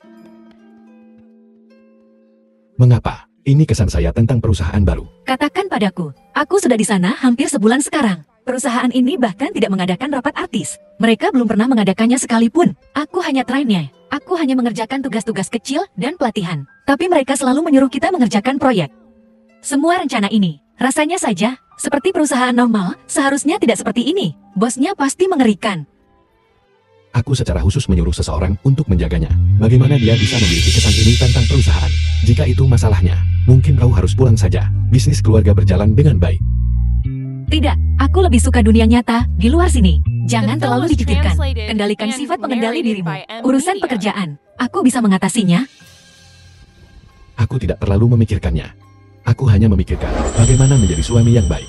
Mengapa? Ini kesan saya tentang perusahaan baru. Katakan padaku, aku sudah di sana hampir sebulan sekarang. Perusahaan ini bahkan tidak mengadakan rapat artis. Mereka belum pernah mengadakannya sekalipun. Aku hanya trainnya. Aku hanya mengerjakan tugas-tugas kecil dan pelatihan. Tapi mereka selalu menyuruh kita mengerjakan proyek. Semua rencana ini, rasanya saja, seperti perusahaan normal, seharusnya tidak seperti ini. Bosnya pasti mengerikan. Aku secara khusus menyuruh seseorang untuk menjaganya. Bagaimana dia bisa memiliki kesan ini tentang perusahaan? Jika itu masalahnya, mungkin kau harus pulang saja. Bisnis keluarga berjalan dengan baik. Tidak, aku lebih suka dunia nyata, di luar sini. Jangan The film terlalu was dipikirkan. translated Kendalikan and sifat pengendali narrated dirimu. by M Urusan Media. pekerjaan, aku bisa mengatasinya. Aku tidak terlalu memikirkannya. Aku hanya memikirkan bagaimana menjadi suami yang baik.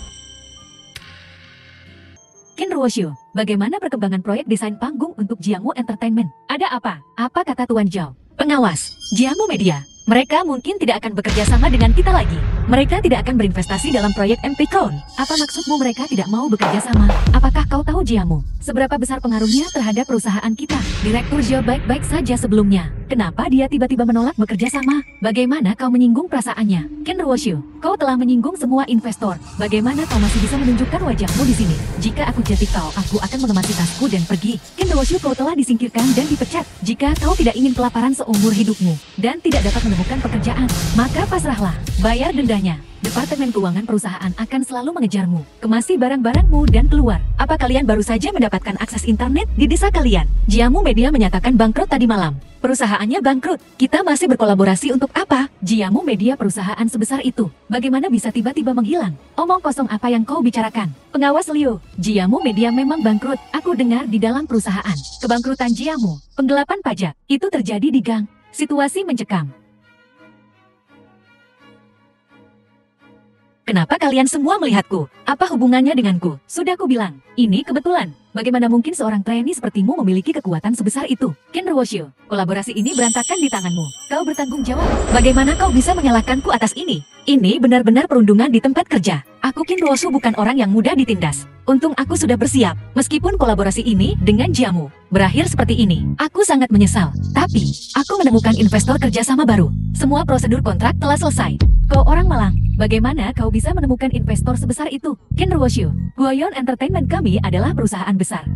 Qin Ruoxiu, bagaimana perkembangan proyek desain panggung untuk Jiangmu Entertainment? Ada apa? Apa kata Tuan Zhao? Pengawas, Jiangmu Media. Mereka mungkin tidak akan bekerja sama dengan kita lagi. Mereka tidak akan berinvestasi dalam proyek MP Crown. Apa maksudmu mereka tidak mau bekerja sama? Apakah kau tahu Jiamu? Seberapa besar pengaruhnya terhadap perusahaan kita? Direktur Zhou baik-baik saja sebelumnya. Kenapa dia tiba-tiba menolak bekerja sama? Bagaimana kau menyinggung perasaannya? Ken Ruoshu, kau telah menyinggung semua investor. Bagaimana kau masih bisa menunjukkan wajahmu di sini? Jika aku jadi kau, aku akan mengemasi tasku dan pergi. Ken Ruoshu, kau telah disingkirkan dan dipecat. Jika kau tidak ingin kelaparan seumur hidupmu dan tidak dapat menemukan pekerjaan, maka pasrahlah. Bayar dendanya. Departemen Keuangan perusahaan akan selalu mengejarmu. Kemasi barang-barangmu dan keluar. Apa kalian baru saja mendapatkan akses internet di desa kalian? Jiamu Media menyatakan bangkrut tadi malam. Perusahaannya bangkrut. Kita masih berkolaborasi untuk apa? Jiamu Media perusahaan sebesar itu. Bagaimana bisa tiba-tiba menghilang? Omong kosong apa yang kau bicarakan? Pengawas Liu, Jiamu Media memang bangkrut. Aku dengar di dalam perusahaan. Kebangkrutan Jiamu, penggelapan pajak, itu terjadi di gang. Situasi mencekam. Kenapa kalian semua melihatku? Apa hubungannya denganku? Sudah ku bilang, ini kebetulan. Bagaimana mungkin seorang trainee sepertimu memiliki kekuatan sebesar itu? Ken Ruoshu, kolaborasi ini berantakan di tanganmu. Kau bertanggung jawab. Bagaimana kau bisa menyalahkanku atas ini? Ini benar-benar perundungan di tempat kerja. Aku Ken Ruoshu bukan orang yang mudah ditindas. Untung aku sudah bersiap. Meskipun kolaborasi ini dengan Jiamu berakhir seperti ini, aku sangat menyesal. Tapi, aku menemukan investor kerjasama baru. Semua prosedur kontrak telah selesai. Kau orang malang, bagaimana kau bisa menemukan investor sebesar itu? Ken Ruoshu, Guoyon Entertainment kami adalah perusahaan besar.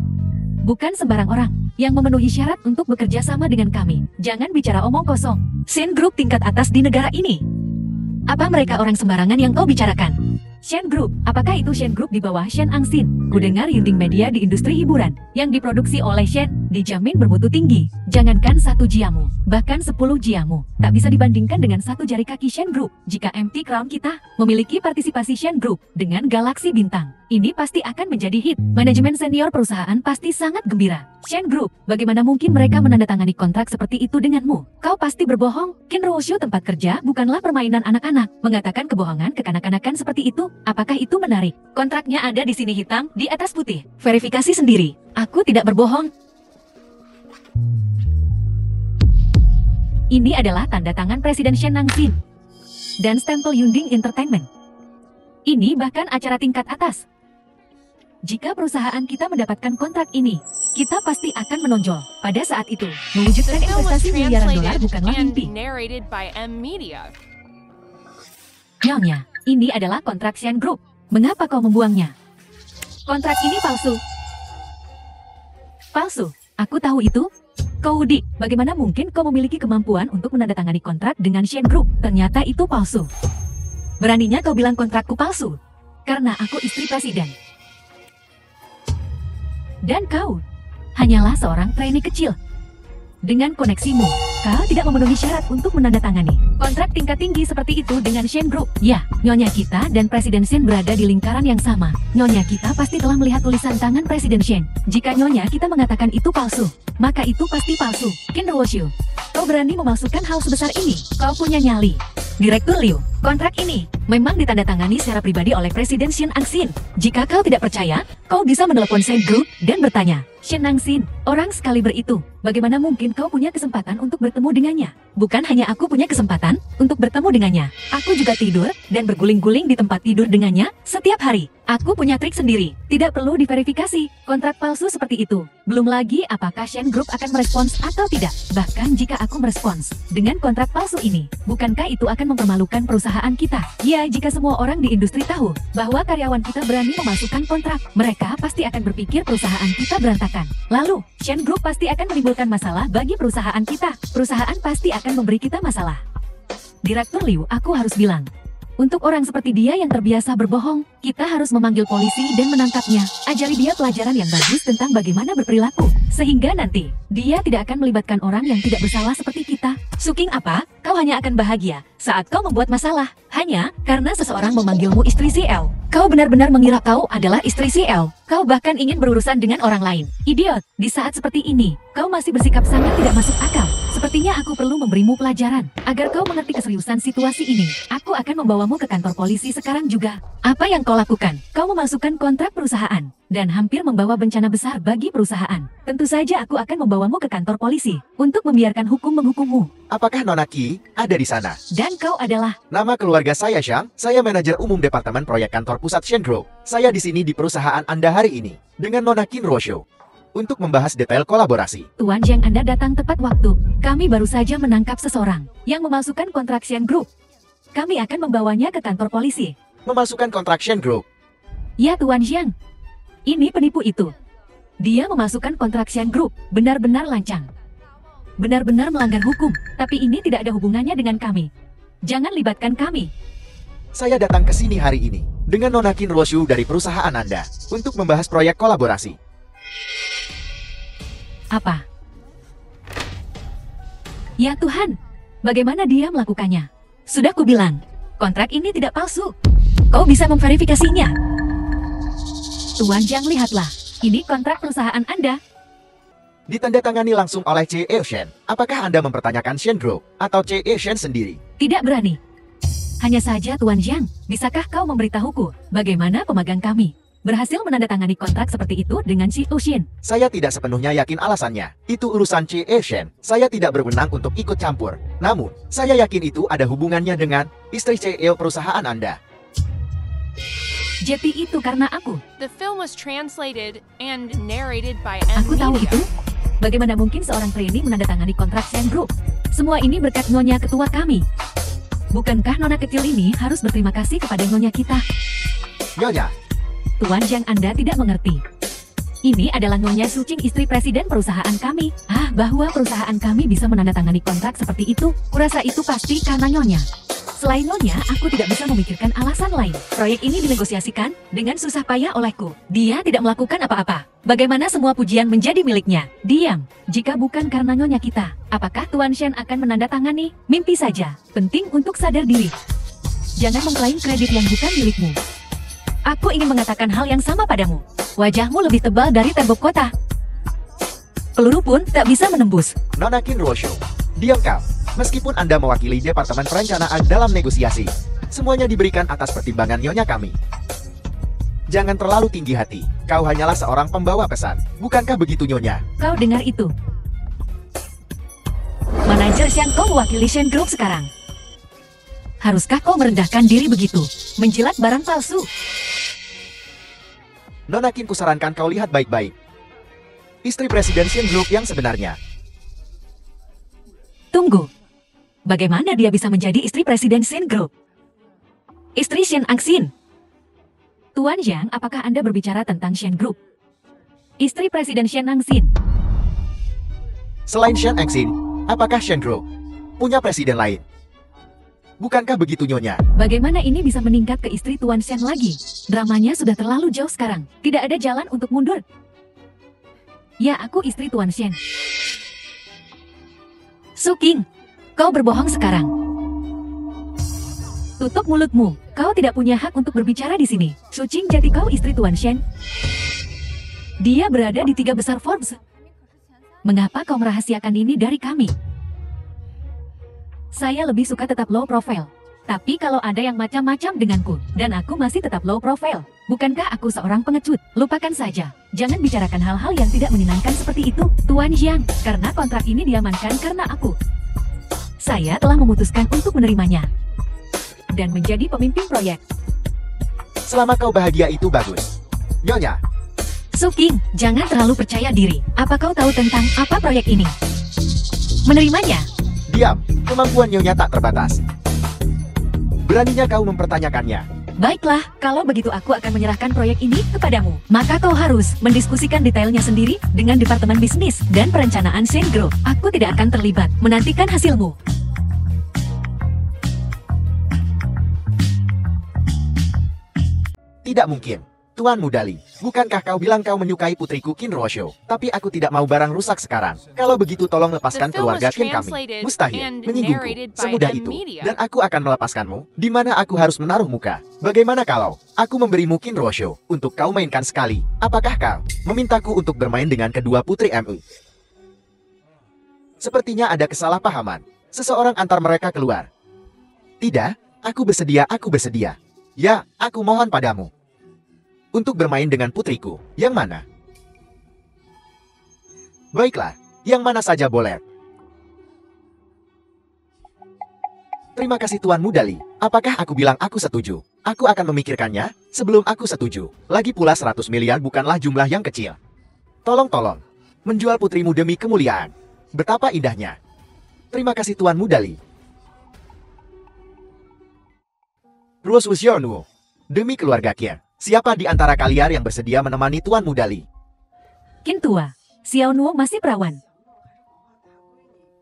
Bukan sembarang orang yang memenuhi syarat untuk bekerja sama dengan kami. Jangan bicara omong kosong. Shen Group tingkat atas di negara ini. Apa mereka orang sembarangan yang kau bicarakan? Shen Group, apakah itu Shen Group di bawah Shen Angsin? Kudengar Yunding Media di industri hiburan yang diproduksi oleh Shen dijamin bermutu tinggi. Jangankan 1 Jiamu, bahkan 10 Jiamu tak bisa dibandingkan dengan 1 jari kaki Shen Group. Jika MT Crown kita memiliki partisipasi Shen Group dengan Galaksi Bintang, ini pasti akan menjadi hit. Manajemen senior perusahaan pasti sangat gembira. Shen Group, bagaimana mungkin mereka menandatangani kontrak seperti itu denganmu? Kau pasti berbohong. Ken Ruoshu, tempat kerja bukanlah permainan anak-anak. Mengatakan kebohongan kekanak-kanakan seperti itu, apakah itu menarik? Kontraknya ada di sini hitam, di atas putih. Verifikasi sendiri. Aku tidak berbohong. Ini adalah tanda tangan Presiden Shen Nangxin dan stempel Yunding Entertainment. Ini bahkan acara tingkat atas. Jika perusahaan kita mendapatkan kontrak ini, kita pasti akan menonjol. Pada saat itu, mewujudkan The film was investasi miliaran dolar translated bukanlah and mimpi. narrated by M Media. Nyonya, ini adalah kontrak Shen Group. Mengapa kau membuangnya? Kontrak ini palsu. Palsu? Aku tahu itu. Kau Udi, bagaimana mungkin kau memiliki kemampuan untuk menandatangani kontrak dengan Shen Group? Ternyata itu palsu. Beraninya kau bilang kontrakku palsu? Karena aku istri presiden. Dan kau hanyalah seorang trainee kecil. Dengan koneksimu, kau tidak memenuhi syarat untuk menandatangani kontrak tingkat tinggi seperti itu dengan Shen Group. Ya, Nyonya kita dan Presiden Shen berada di lingkaran yang sama. Nyonya kita pasti telah melihat tulisan tangan Presiden Shen. Jika Nyonya kita mengatakan itu palsu, maka itu pasti palsu. Ken Ruoshu, kau berani memalsukan hal sebesar ini? Kau punya nyali. Direktur Liu, kontrak ini memang ditandatangani secara pribadi oleh Presiden Shen Angxin. Jika kau tidak percaya, kau bisa menelepon Shen Group dan bertanya, Shen Angxin, orang sekaliber itu, bagaimana mungkin kau punya kesempatan untuk bertemu dengannya? Bukan hanya aku punya kesempatan untuk bertemu dengannya, aku juga tidur dan berguling-guling di tempat tidur dengannya setiap hari. Aku punya trik sendiri, tidak perlu diverifikasi kontrak palsu seperti itu. Belum lagi apakah Shen Group akan merespons atau tidak. Bahkan jika aku merespons dengan kontrak palsu ini, bukankah itu akan mempermalukan perusahaan kita? Ya, jika semua orang di industri tahu bahwa karyawan kita berani memasukkan kontrak, mereka pasti akan berpikir perusahaan kita berantakan. Lalu, Shen Group pasti akan menimbulkan masalah bagi perusahaan kita. Perusahaan pasti akan memberi kita masalah. Direktur Liu, aku harus bilang, untuk orang seperti dia yang terbiasa berbohong, kita harus memanggil polisi dan menangkapnya. Ajari dia pelajaran yang bagus tentang bagaimana berperilaku, sehingga nanti dia tidak akan melibatkan orang yang tidak bersalah seperti kita. Suking apa? Kau hanya akan bahagia saat kau membuat masalah, hanya karena seseorang memanggilmu istri CL. Kau benar-benar mengira kau adalah istri CL. Kau bahkan ingin berurusan dengan orang lain. Idiot, di saat seperti ini, kau masih bersikap sangat tidak masuk akal. Sepertinya aku perlu memberimu pelajaran, agar kau mengerti keseriusan situasi ini. Aku akan membawamu ke kantor polisi sekarang juga. Apa yang kau lakukan? Kau memasukkan kontrak perusahaan dan hampir membawa bencana besar bagi perusahaan. Tentu saja aku akan membawamu ke kantor polisi untuk membiarkan hukum menghukummu. Apakah Nona Qi ada di sana? Dan kau adalah... Nama keluarga saya Shang, saya manajer umum Departemen Proyek Kantor Pusat Shengrove. Saya di sini di perusahaan Anda hari ini dengan Nona Qin Rosho untuk membahas detail kolaborasi. Tuan Zhang, Anda datang tepat waktu. Kami baru saja menangkap seseorang yang memalsukan kontrak Shen Group. Kami akan membawanya ke kantor polisi. Memasukkan kontrak Shengrove. Ya Tuan Zhang, ini penipu itu. Dia memasukkan kontrak Shen Group, benar-benar lancang. Benar-benar melanggar hukum, tapi ini tidak ada hubungannya dengan kami. Jangan libatkan kami. Saya datang ke sini hari ini dengan Nona Qin Rosho dari perusahaan Anda untuk membahas proyek kolaborasi. Apa? Ya Tuhan, bagaimana dia melakukannya? Sudah kubilang, kontrak ini tidak palsu. Kau bisa memverifikasinya. Tuan Zhang, lihatlah. Ini kontrak perusahaan Anda. Ditandatangani langsung oleh Che Shen. Apakah Anda mempertanyakan Shengrove atau Che Shen sendiri? Tidak berani. Hanya saja Tuan Zhang, bisakah kau memberitahuku bagaimana pemegang kami berhasil menandatangani kontrak seperti itu dengan Chi Shen? Saya tidak sepenuhnya yakin alasannya. Itu urusan Che Shen. Saya tidak berwenang untuk ikut campur. Namun, saya yakin itu ada hubungannya dengan istri CEO perusahaan Anda. Jadi itu karena aku. The film was translated and narrated by Aku tahu Media. itu. Bagaimana mungkin seorang trainee menandatangani kontrak Shen Group? Semua ini berkat Nyonya ketua kami. Bukankah nona kecil ini harus berterima kasih kepada Nyonya kita? Nyonya, Tuan Zhang, Anda tidak mengerti. Ini adalah Nyonya Sucing, istri presiden perusahaan kami. Bahwa perusahaan kami bisa menandatangani kontrak seperti itu, kurasa itu pasti karena Nyonya. Selain Nyonya, aku tidak bisa memikirkan alasan lain. Proyek ini dinegosiasikan dengan susah payah olehku. Dia tidak melakukan apa-apa. Bagaimana semua pujian menjadi miliknya? Diam. Jika bukan karena Nyonya kita, apakah Tuan Shen akan menandatangani? Mimpi saja. Penting untuk sadar diri. Jangan mengklaim kredit yang bukan milikmu. Aku ingin mengatakan hal yang sama padamu. Wajahmu lebih tebal dari tembok kota. Peluru pun tak bisa menembus. Nona Qin Rosho, diam kau. Meskipun Anda mewakili Departemen Perencanaan dalam negosiasi, semuanya diberikan atas pertimbangan Nyonya kami. Jangan terlalu tinggi hati. Kau hanyalah seorang pembawa pesan. Bukankah begitu, Nyonya? Kau dengar itu? Manajer Shen, kau mewakili Shen Group sekarang. Haruskah kau merendahkan diri begitu? Menjilat barang palsu. Nona Qin, kusarankan kau lihat baik-baik. Istri Presiden Shen Group yang sebenarnya. Tunggu. Bagaimana dia bisa menjadi istri Presiden Shen Group? Istri Shen Angxin. Tuan Zhang, apakah Anda berbicara tentang Shen Group? Istri Presiden Shen Angxin. Selain Shen Angxin, apakah Shen Group punya presiden lain? Bukankah begitu, Nyonya? Bagaimana ini bisa meningkat ke istri Tuan Shen lagi? Dramanya sudah terlalu jauh sekarang. Tidak ada jalan untuk mundur. Ya, aku istri Tuan Shen. Suking, kau berbohong sekarang. Tutup mulutmu. Kau tidak punya hak untuk berbicara di sini. Sucing, jadi kau istri Tuan Shen? Dia berada di 3 besar Forbes. Mengapa kau merahasiakan ini dari kami? Saya lebih suka tetap low profile. Tapi kalau ada yang macam-macam denganku, dan aku masih tetap low profile. Bukankah aku seorang pengecut? Lupakan saja. Jangan bicarakan hal-hal yang tidak menyenangkan seperti itu, Tuan Zhang. Karena kontrak ini diamankan karena aku. Saya telah memutuskan untuk menerimanya. Dan menjadi pemimpin proyek. Selama kau bahagia itu bagus. Nyonya, Suking, jangan terlalu percaya diri. Apa kau tahu tentang apa proyek ini? Menerimanya? diam. Kemampuan Nyonya tak terbatas. Beraninya kau mempertanyakannya. Baiklah, kalau begitu aku akan menyerahkan proyek ini kepadamu. Maka kau harus mendiskusikan detailnya sendiri dengan Departemen Bisnis dan Perencanaan Shen Group. Aku tidak akan terlibat. Menantikan hasilmu. Tidak mungkin. Tuan Mudali, bukankah kau bilang kau menyukai putriku Qin Rosho? Tapi aku tidak mau barang rusak sekarang. Kalau begitu tolong lepaskan The film keluarga was Qin kami. translated Mustahil and menyinggungku narrated by semudah M itu. Media. Dan aku akan melepaskanmu. Di mana aku harus menaruh muka? Bagaimana kalau aku memberimu Qin Rosho untuk kau mainkan sekali? Apakah kau memintaku untuk bermain dengan kedua putri MU? Sepertinya ada kesalahpahaman. Seseorang antar mereka keluar. Tidak, aku bersedia, aku bersedia. Ya, aku mohon padamu. untuk bermain dengan putriku. Yang mana? Baiklah, yang mana saja boleh. Terima kasih Tuan Mudali. Apakah aku bilang aku setuju? Aku akan memikirkannya sebelum aku setuju. Lagi pula 100 miliar bukanlah jumlah yang kecil. Tolong. Menjual putrimu demi kemuliaan. Betapa indahnya. Terima kasih Tuan Mudali. Ruos Wuxionu. Demi keluarga Qin, siapa di antara kalian yang bersedia menemani Tuan Mudali? Qin tua, Xiao Nuo masih perawan.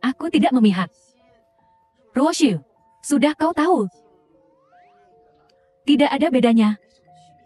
Aku tidak memihak. Ruoshu, sudah kau tahu. Tidak ada bedanya.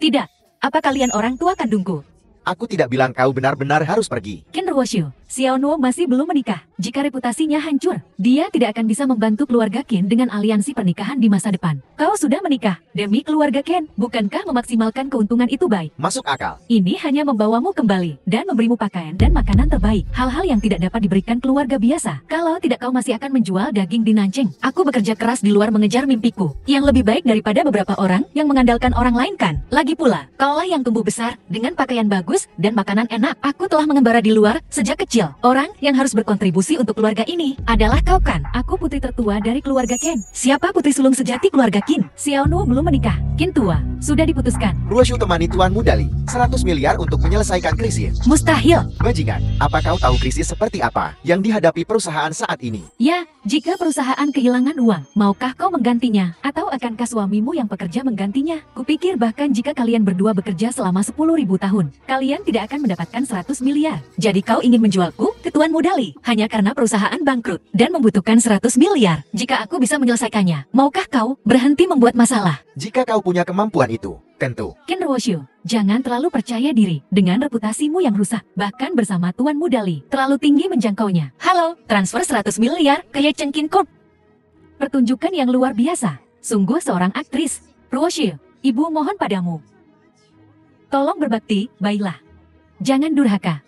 Tidak, apa kalian orang tua kandungku? Aku tidak bilang kau benar-benar harus pergi. Qin Ruoshu, Xiao Nuo masih belum menikah. Jika reputasinya hancur, dia tidak akan bisa membantu keluarga Qin dengan aliansi pernikahan di masa depan. Kau sudah menikah demi keluarga Qin, bukankah memaksimalkan keuntungan itu baik? Masuk akal. Ini hanya membawamu kembali dan memberimu pakaian dan makanan terbaik. Hal-hal yang tidak dapat diberikan keluarga biasa. Kalau tidak, kau masih akan menjual daging di Nanjing. Aku bekerja keras di luar mengejar mimpiku, yang lebih baik daripada beberapa orang yang mengandalkan orang lain kan. Lagi pula, kaulah yang tumbuh besar dengan pakaian bagus dan makanan enak. Aku telah mengembara di luar sejak kecil. Orang yang harus berkontribusi untuk keluarga ini adalah kau kan? Aku putri tertua dari keluarga Qin. Siapa putri sulung sejati keluarga Qin? Xiao Nuo belum menikah. Qin tua, sudah diputuskan. Ruoshu temani Tuan Mudali. 100 miliar untuk menyelesaikan krisis. Mustahil. Bajingan, apa kau tahu krisis seperti apa yang dihadapi perusahaan saat ini? Ya, jika perusahaan kehilangan uang, maukah kau menggantinya? Atau akankah suamimu yang pekerja menggantinya? Kupikir bahkan jika kalian berdua bekerja selama 10.000 tahun, kalian tidak akan mendapatkan 100 miliar. Jadi kau ingin menjualku ke Tuan Mudali hanya karena perusahaan bangkrut dan membutuhkan 100 miliar. Jika aku bisa menyelesaikannya, maukah kau berhenti membuat masalah? Jika kau punya kemampuan itu, tentu. Qin Ruoshu, jangan terlalu percaya diri dengan reputasimu yang rusak. Bahkan bersama Tuan Mudali, terlalu tinggi menjangkaunya. Halo, transfer 100 miliar ke Ye Cheng Qin Corp. Pertunjukan yang luar biasa. Sungguh seorang aktris. Ruoshu, ibu mohon padamu. Tolong berbakti, baiklah. Jangan durhaka.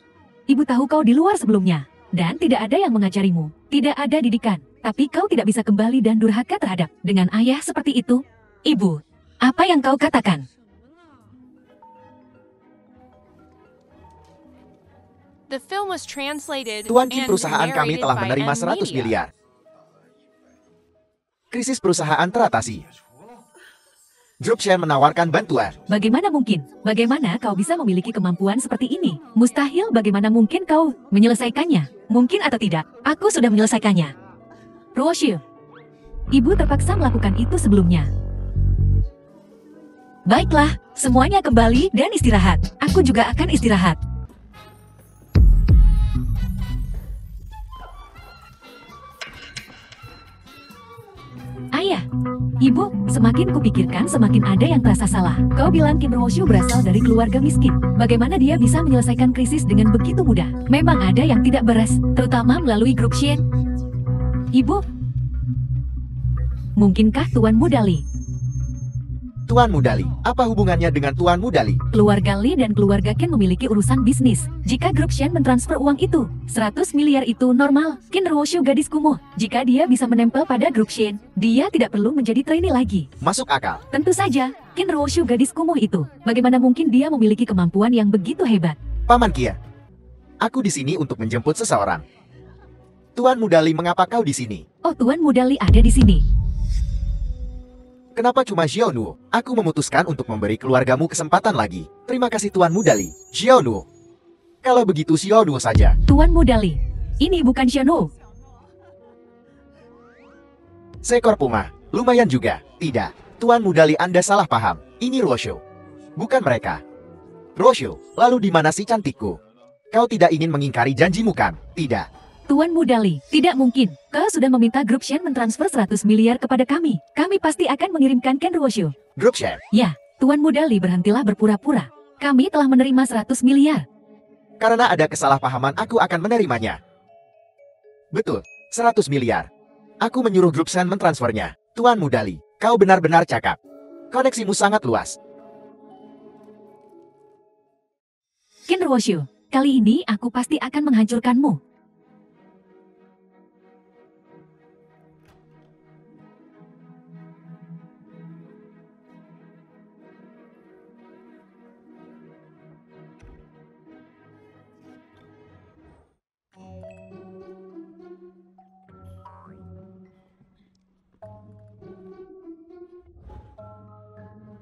Ibu tahu kau di luar sebelumnya, dan tidak ada yang mengajarimu. Tidak ada didikan, tapi kau tidak bisa kembali dan durhaka terhadap dengan ayah seperti itu. Ibu, apa yang kau katakan? The film was translated Tuan Qin, and perusahaan kami narrated telah by menerima M 100 Media. miliar. Krisis perusahaan teratasi. Grup Shen menawarkan bantuan. Bagaimana mungkin? Bagaimana kau bisa memiliki kemampuan seperti ini? Mustahil. Bagaimana mungkin kau menyelesaikannya? Mungkin atau tidak, aku sudah menyelesaikannya. Ruoshu, ibu terpaksa melakukan itu sebelumnya. Baiklah, semuanya kembali dan istirahat. Aku juga akan istirahat. Ayah, ibu, semakin kupikirkan semakin ada yang terasa salah. Kau bilang Qin Ruoshu berasal dari keluarga miskin. Bagaimana dia bisa menyelesaikan krisis dengan begitu mudah? Memang ada yang tidak beres, terutama melalui grup Shen. Ibu, mungkinkah Tuan Mudali? Tuan Mudali, apa hubungannya dengan Tuan Mudali? Keluarga Li dan keluarga Qin memiliki urusan bisnis. Jika grup Shen mentransfer uang itu, 100 miliar itu normal. Qin Ruoshu gadis kumuh. Jika dia bisa menempel pada grup Shen, dia tidak perlu menjadi trainee lagi. Masuk akal. Tentu saja, Qin Ruoshu gadis kumuh itu. Bagaimana mungkin dia memiliki kemampuan yang begitu hebat? Paman Kia, aku di sini untuk menjemput seseorang. Tuan Mudali, mengapa kau di sini? Oh, Tuan Mudali ada di sini. Kenapa cuma Xiaonuo? Aku memutuskan untuk memberi keluargamu kesempatan lagi. Terima kasih Tuan Mudali. Xiaonuo. Kalau begitu Xiaonuo saja. Tuan Mudali, ini bukan Xiaonuo. Seekor puma. Lumayan juga. Tidak. Tuan Mudali, Anda salah paham. Ini Ruoshu. Bukan mereka. Ruoshu, lalu di mana si cantikku? Kau tidak ingin mengingkari janjimu kan? Tidak. Tuan Mudali, tidak mungkin. Kau sudah meminta grup Shen mentransfer 100 miliar kepada kami. Kami pasti akan mengirimkan Qin Ruoshu. Grup Shen. Ya, Tuan Mudali, berhentilah berpura-pura. Kami telah menerima 100 miliar. Karena ada kesalahpahaman, aku akan menerimanya. Betul, 100 miliar. Aku menyuruh grup Shen mentransfernya. Tuan Mudali, kau benar-benar cakap. Koneksimu sangat luas. Qin Ruoshu, kali ini aku pasti akan menghancurkanmu.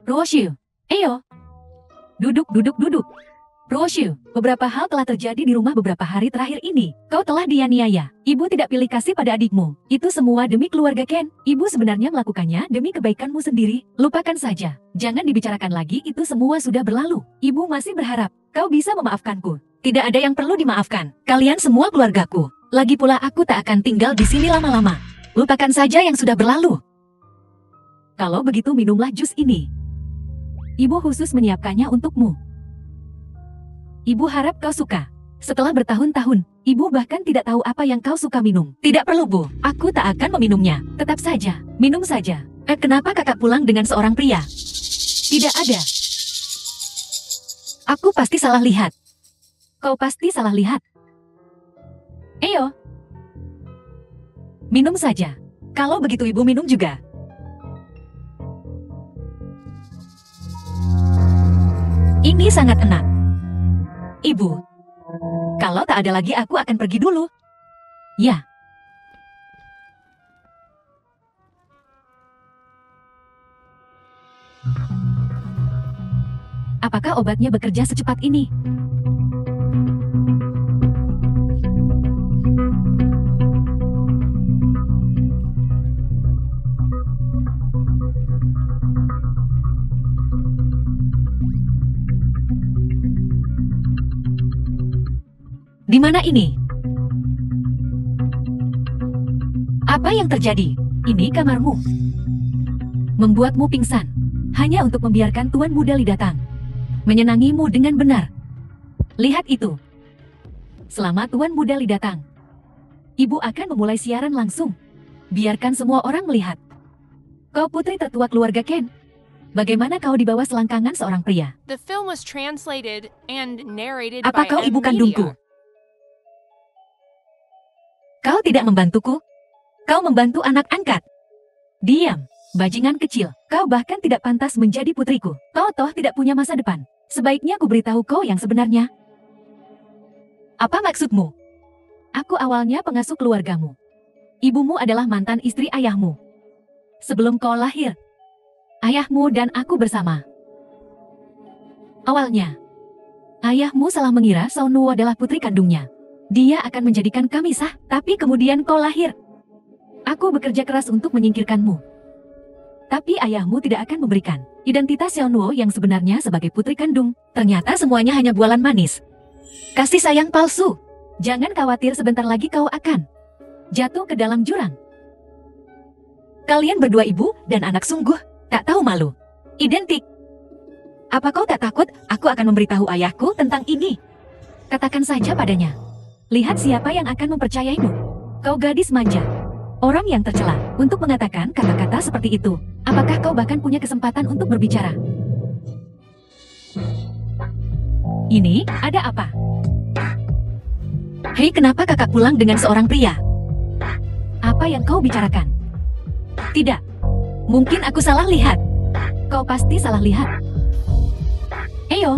Ruoshu, Eyo. Duduk, duduk, duduk. Ruoshu, beberapa hal telah terjadi di rumah beberapa hari terakhir ini. Kau telah dianiaya. Ibu tidak pilih kasih pada adikmu. Itu semua demi keluarga Ken. Ibu sebenarnya melakukannya demi kebaikanmu sendiri. Lupakan saja. Jangan dibicarakan lagi, itu semua sudah berlalu. Ibu masih berharap kau bisa memaafkanku. Tidak ada yang perlu dimaafkan. Kalian semua keluargaku. Lagi pula aku tak akan tinggal di sini lama-lama. Lupakan saja yang sudah berlalu. Kalau begitu minumlah jus ini. Ibu khusus menyiapkannya untukmu. Ibu harap kau suka. Setelah bertahun-tahun, ibu bahkan tidak tahu apa yang kau suka minum. Tidak perlu, Bu. Aku tak akan meminumnya. Tetap saja, minum saja. Kenapa kakak pulang dengan seorang pria? Tidak ada. Aku pasti salah lihat. Kau pasti salah lihat. Eyo. Minum saja. Kalau begitu ibu minum juga. Ini sangat enak. Ibu, kalau tak ada lagi aku akan pergi dulu. Ya. Apakah obatnya bekerja secepat ini? Di mana ini? Apa yang terjadi? Ini kamarmu. Membuatmu pingsan. Hanya untuk membiarkan Tuan Muda Li datang. Menyenangimu dengan benar. Lihat itu. Selama Tuan Muda Li datang, ibu akan memulai siaran langsung. Biarkan semua orang melihat. Kau putri tertua keluarga Ken. Bagaimana kau di bawah selangkangan seorang pria? The film was translated and narrated Apa by kau M ibu kandungku? Media. Kau tidak membantuku. Kau membantu anak angkat. Diam, bajingan kecil. Kau bahkan tidak pantas menjadi putriku. Kau toh tidak punya masa depan. Sebaiknya aku beritahu kau yang sebenarnya. Apa maksudmu? Aku awalnya pengasuh keluargamu. Ibumu adalah mantan istri ayahmu. Sebelum kau lahir, ayahmu dan aku bersama. Awalnya, ayahmu salah mengira Saunuo adalah putri kandungnya. Dia akan menjadikan kami sah, tapi kemudian kau lahir. Aku bekerja keras untuk menyingkirkanmu. Tapi ayahmu tidak akan memberikan identitas Xiaonuo yang sebenarnya sebagai putri kandung. Ternyata semuanya hanya bualan manis. Kasih sayang palsu. Jangan khawatir, sebentar lagi kau akan jatuh ke dalam jurang. Kalian berdua ibu dan anak sungguh tak tahu malu. Identik. Apa kau tak takut aku akan memberitahu ayahku tentang ini? Katakan saja padanya. Lihat siapa yang akan mempercayaimu. Kau gadis manja. Orang yang tercela untuk mengatakan kata-kata seperti itu. Apakah kau bahkan punya kesempatan untuk berbicara? Ini ada apa? Hei, kenapa kakak pulang dengan seorang pria? Apa yang kau bicarakan? Tidak. Mungkin aku salah lihat. Kau pasti salah lihat. Eyo.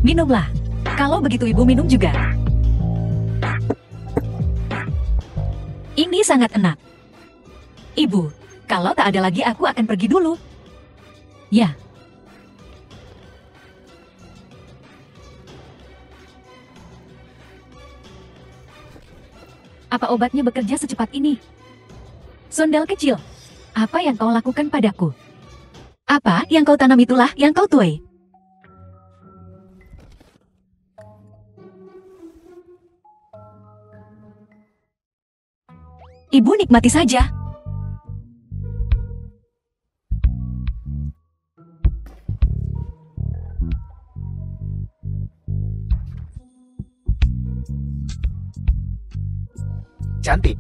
Minumlah. Kalau begitu ibu minum juga. Ini sangat enak. Ibu, kalau tak ada lagi aku akan pergi dulu. Ya. Apa obatnya bekerja secepat ini? Sondel kecil, apa yang kau lakukan padaku? Apa yang kau tanam itulah yang kau tuai. Ibu nikmati saja. Cantik.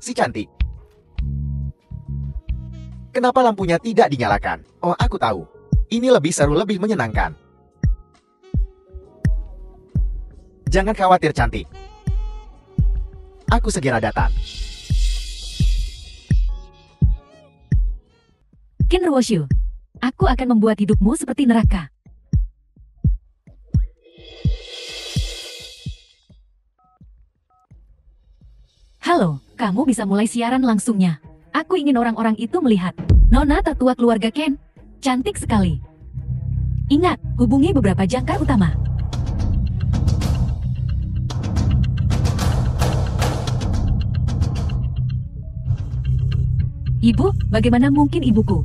Si cantik. Kenapa lampunya tidak dinyalakan? Oh, aku tahu. Ini lebih seru, lebih menyenangkan. Jangan khawatir, cantik. Aku segera datang. Ken Ruoshu, aku akan membuat hidupmu seperti neraka. Halo, kamu bisa mulai siaran langsungnya. Aku ingin orang-orang itu melihat. Nona tertua keluarga Ken. Cantik sekali. Ingat, hubungi beberapa jangkar utama. Ibu, bagaimana mungkin ibuku?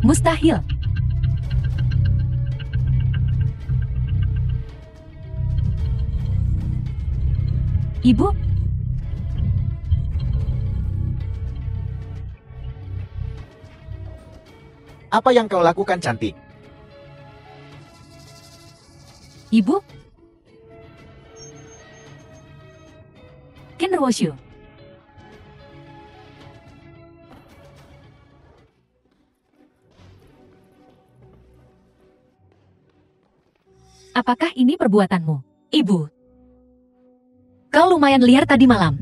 Mustahil. Ibu? Apa yang kau lakukan, cantik? Ibu? Ken Roshu. Apakah ini perbuatanmu, Ibu? Kau lumayan liar tadi malam.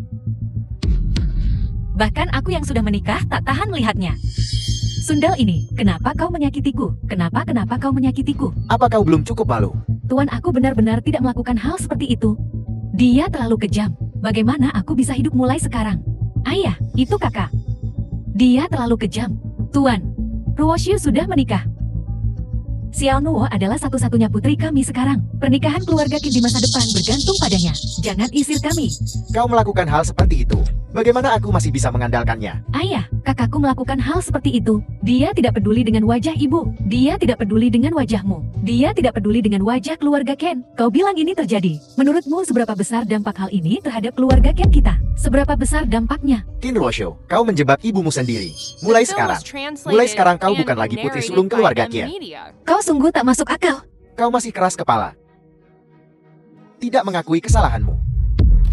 Bahkan aku yang sudah menikah tak tahan melihatnya. Sundal ini, kenapa kau menyakitiku? Kenapa kau menyakitiku? Apa kau belum cukup malu? Tuan, aku benar-benar tidak melakukan hal seperti itu. Dia terlalu kejam. Bagaimana aku bisa hidup mulai sekarang? Ayah, itu kakak. Dia terlalu kejam. Tuan, Ruoshu sudah menikah. Xiao Nuo adalah satu-satunya putri kami sekarang. Pernikahan keluarga Qin di masa depan bergantung padanya. Jangan isir kami. Kau melakukan hal seperti itu. Bagaimana aku masih bisa mengandalkannya? Ayah, kakakku melakukan hal seperti itu. Dia tidak peduli dengan wajah ibu. Dia tidak peduli dengan wajahmu. Dia tidak peduli dengan wajah keluarga Ken. Kau bilang ini terjadi. Menurutmu seberapa besar dampak hal ini terhadap keluarga Ken kita? Seberapa besar dampaknya? Qin Ruoshu, kau menjebak ibumu sendiri. Mulai sekarang kau bukan lagi putri sulung keluarga Qin. Kau sungguh tak masuk akal. Kau masih keras kepala. Tidak mengakui kesalahanmu.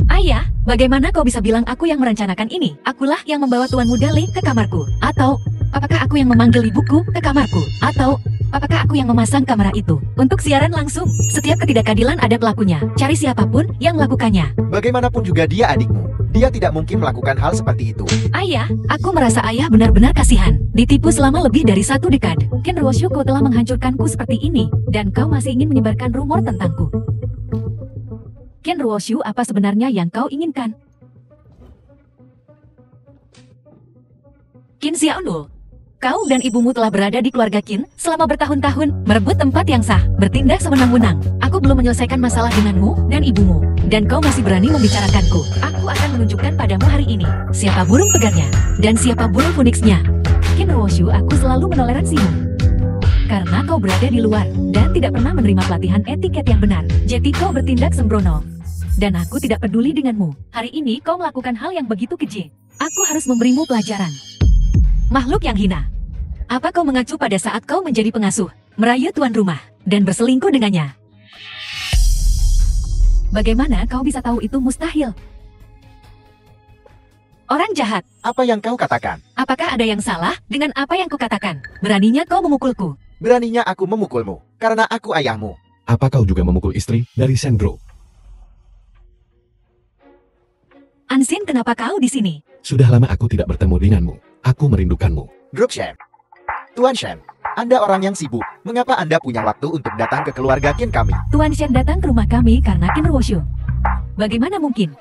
Ayah, bagaimana kau bisa bilang aku yang merencanakan ini? Akulah yang membawa Tuan Muda Lei ke kamarku. Atau, apakah aku yang memanggil ibuku ke kamarku? Atau, apakah aku yang memasang kamera itu? Untuk siaran langsung, setiap ketidakadilan ada pelakunya. Cari siapapun yang melakukannya. Bagaimanapun juga dia adikmu. Dia tidak mungkin melakukan hal seperti itu. Ayah, aku merasa ayah benar-benar kasihan. Ditipu selama lebih dari 1 dekade. Ken Ruoshu, kau telah menghancurkanku seperti ini. Dan kau masih ingin menyebarkan rumor tentangku. Ken Ruoshu, apa sebenarnya yang kau inginkan? Qin Xiaonuo, kau dan ibumu telah berada di keluarga Qin selama bertahun-tahun, merebut tempat yang sah, bertindak sewenang-wenang. Aku belum menyelesaikan masalah denganmu dan ibumu, dan kau masih berani membicarakanku. Aku akan menunjukkan padamu hari ini, siapa burung pegarnya, dan siapa burung phoenix-nya. Ken Ruoshu, aku selalu menoleransimu. Karena kau berada di luar, dan tidak pernah menerima pelatihan etiket yang benar. Jadi kau bertindak sembrono. Dan aku tidak peduli denganmu. Hari ini kau melakukan hal yang begitu keji. Aku harus memberimu pelajaran. Makhluk yang hina. Apa kau mengacu pada saat kau menjadi pengasuh, merayu tuan rumah, dan berselingkuh dengannya? Bagaimana kau bisa tahu itu mustahil? Orang jahat. Apa yang kau katakan? Apakah ada yang salah dengan apa yang kukatakan? Beraninya kau memukulku. Beraninya aku memukulmu, karena aku ayahmu. Apa kau juga memukul istri dari Sandro? Ansin, kenapa kau di sini? Sudah lama aku tidak bertemu denganmu. Aku merindukanmu. Group Shen. Tuan Shen, Anda orang yang sibuk. Mengapa Anda punya waktu untuk datang ke keluarga Qin kami? Tuan Shen datang ke rumah kami karena Qin Ruoshu. Bagaimana mungkin?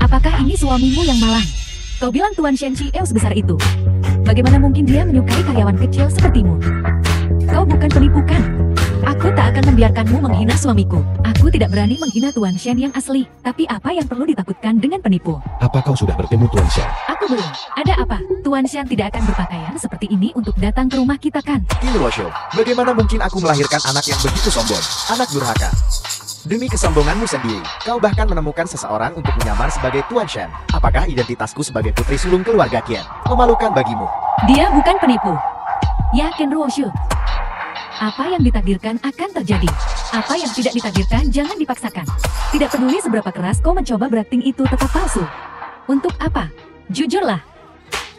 Apakah ini suamimu yang malang? Kau bilang Tuan Shen CEO sebesar itu. Bagaimana mungkin dia menyukai karyawan kecil sepertimu? Kau bukan penipu kan? Aku tak akan membiarkanmu menghina suamiku. Aku tidak berani menghina Tuan Shen yang asli. Tapi apa yang perlu ditakutkan dengan penipu? Apa kau sudah bertemu Tuan Shen? Aku belum. Ada apa? Tuan Shen tidak akan berpakaian seperti ini untuk datang ke rumah kita kan? Qin Ruoshu, bagaimana mungkin aku melahirkan anak yang begitu sombong? Anak durhaka. Demi kesombonganmu sendiri, kau bahkan menemukan seseorang untuk menyamar sebagai Tuan Shen. Apakah identitasku sebagai putri sulung keluarga Qin memalukan bagimu? Dia bukan penipu. Ya, Ken Ruoshu. Apa yang ditakdirkan akan terjadi. Apa yang tidak ditakdirkan jangan dipaksakan. Tidak peduli seberapa keras kau mencoba berakting itu tetap palsu. Untuk apa? Jujurlah.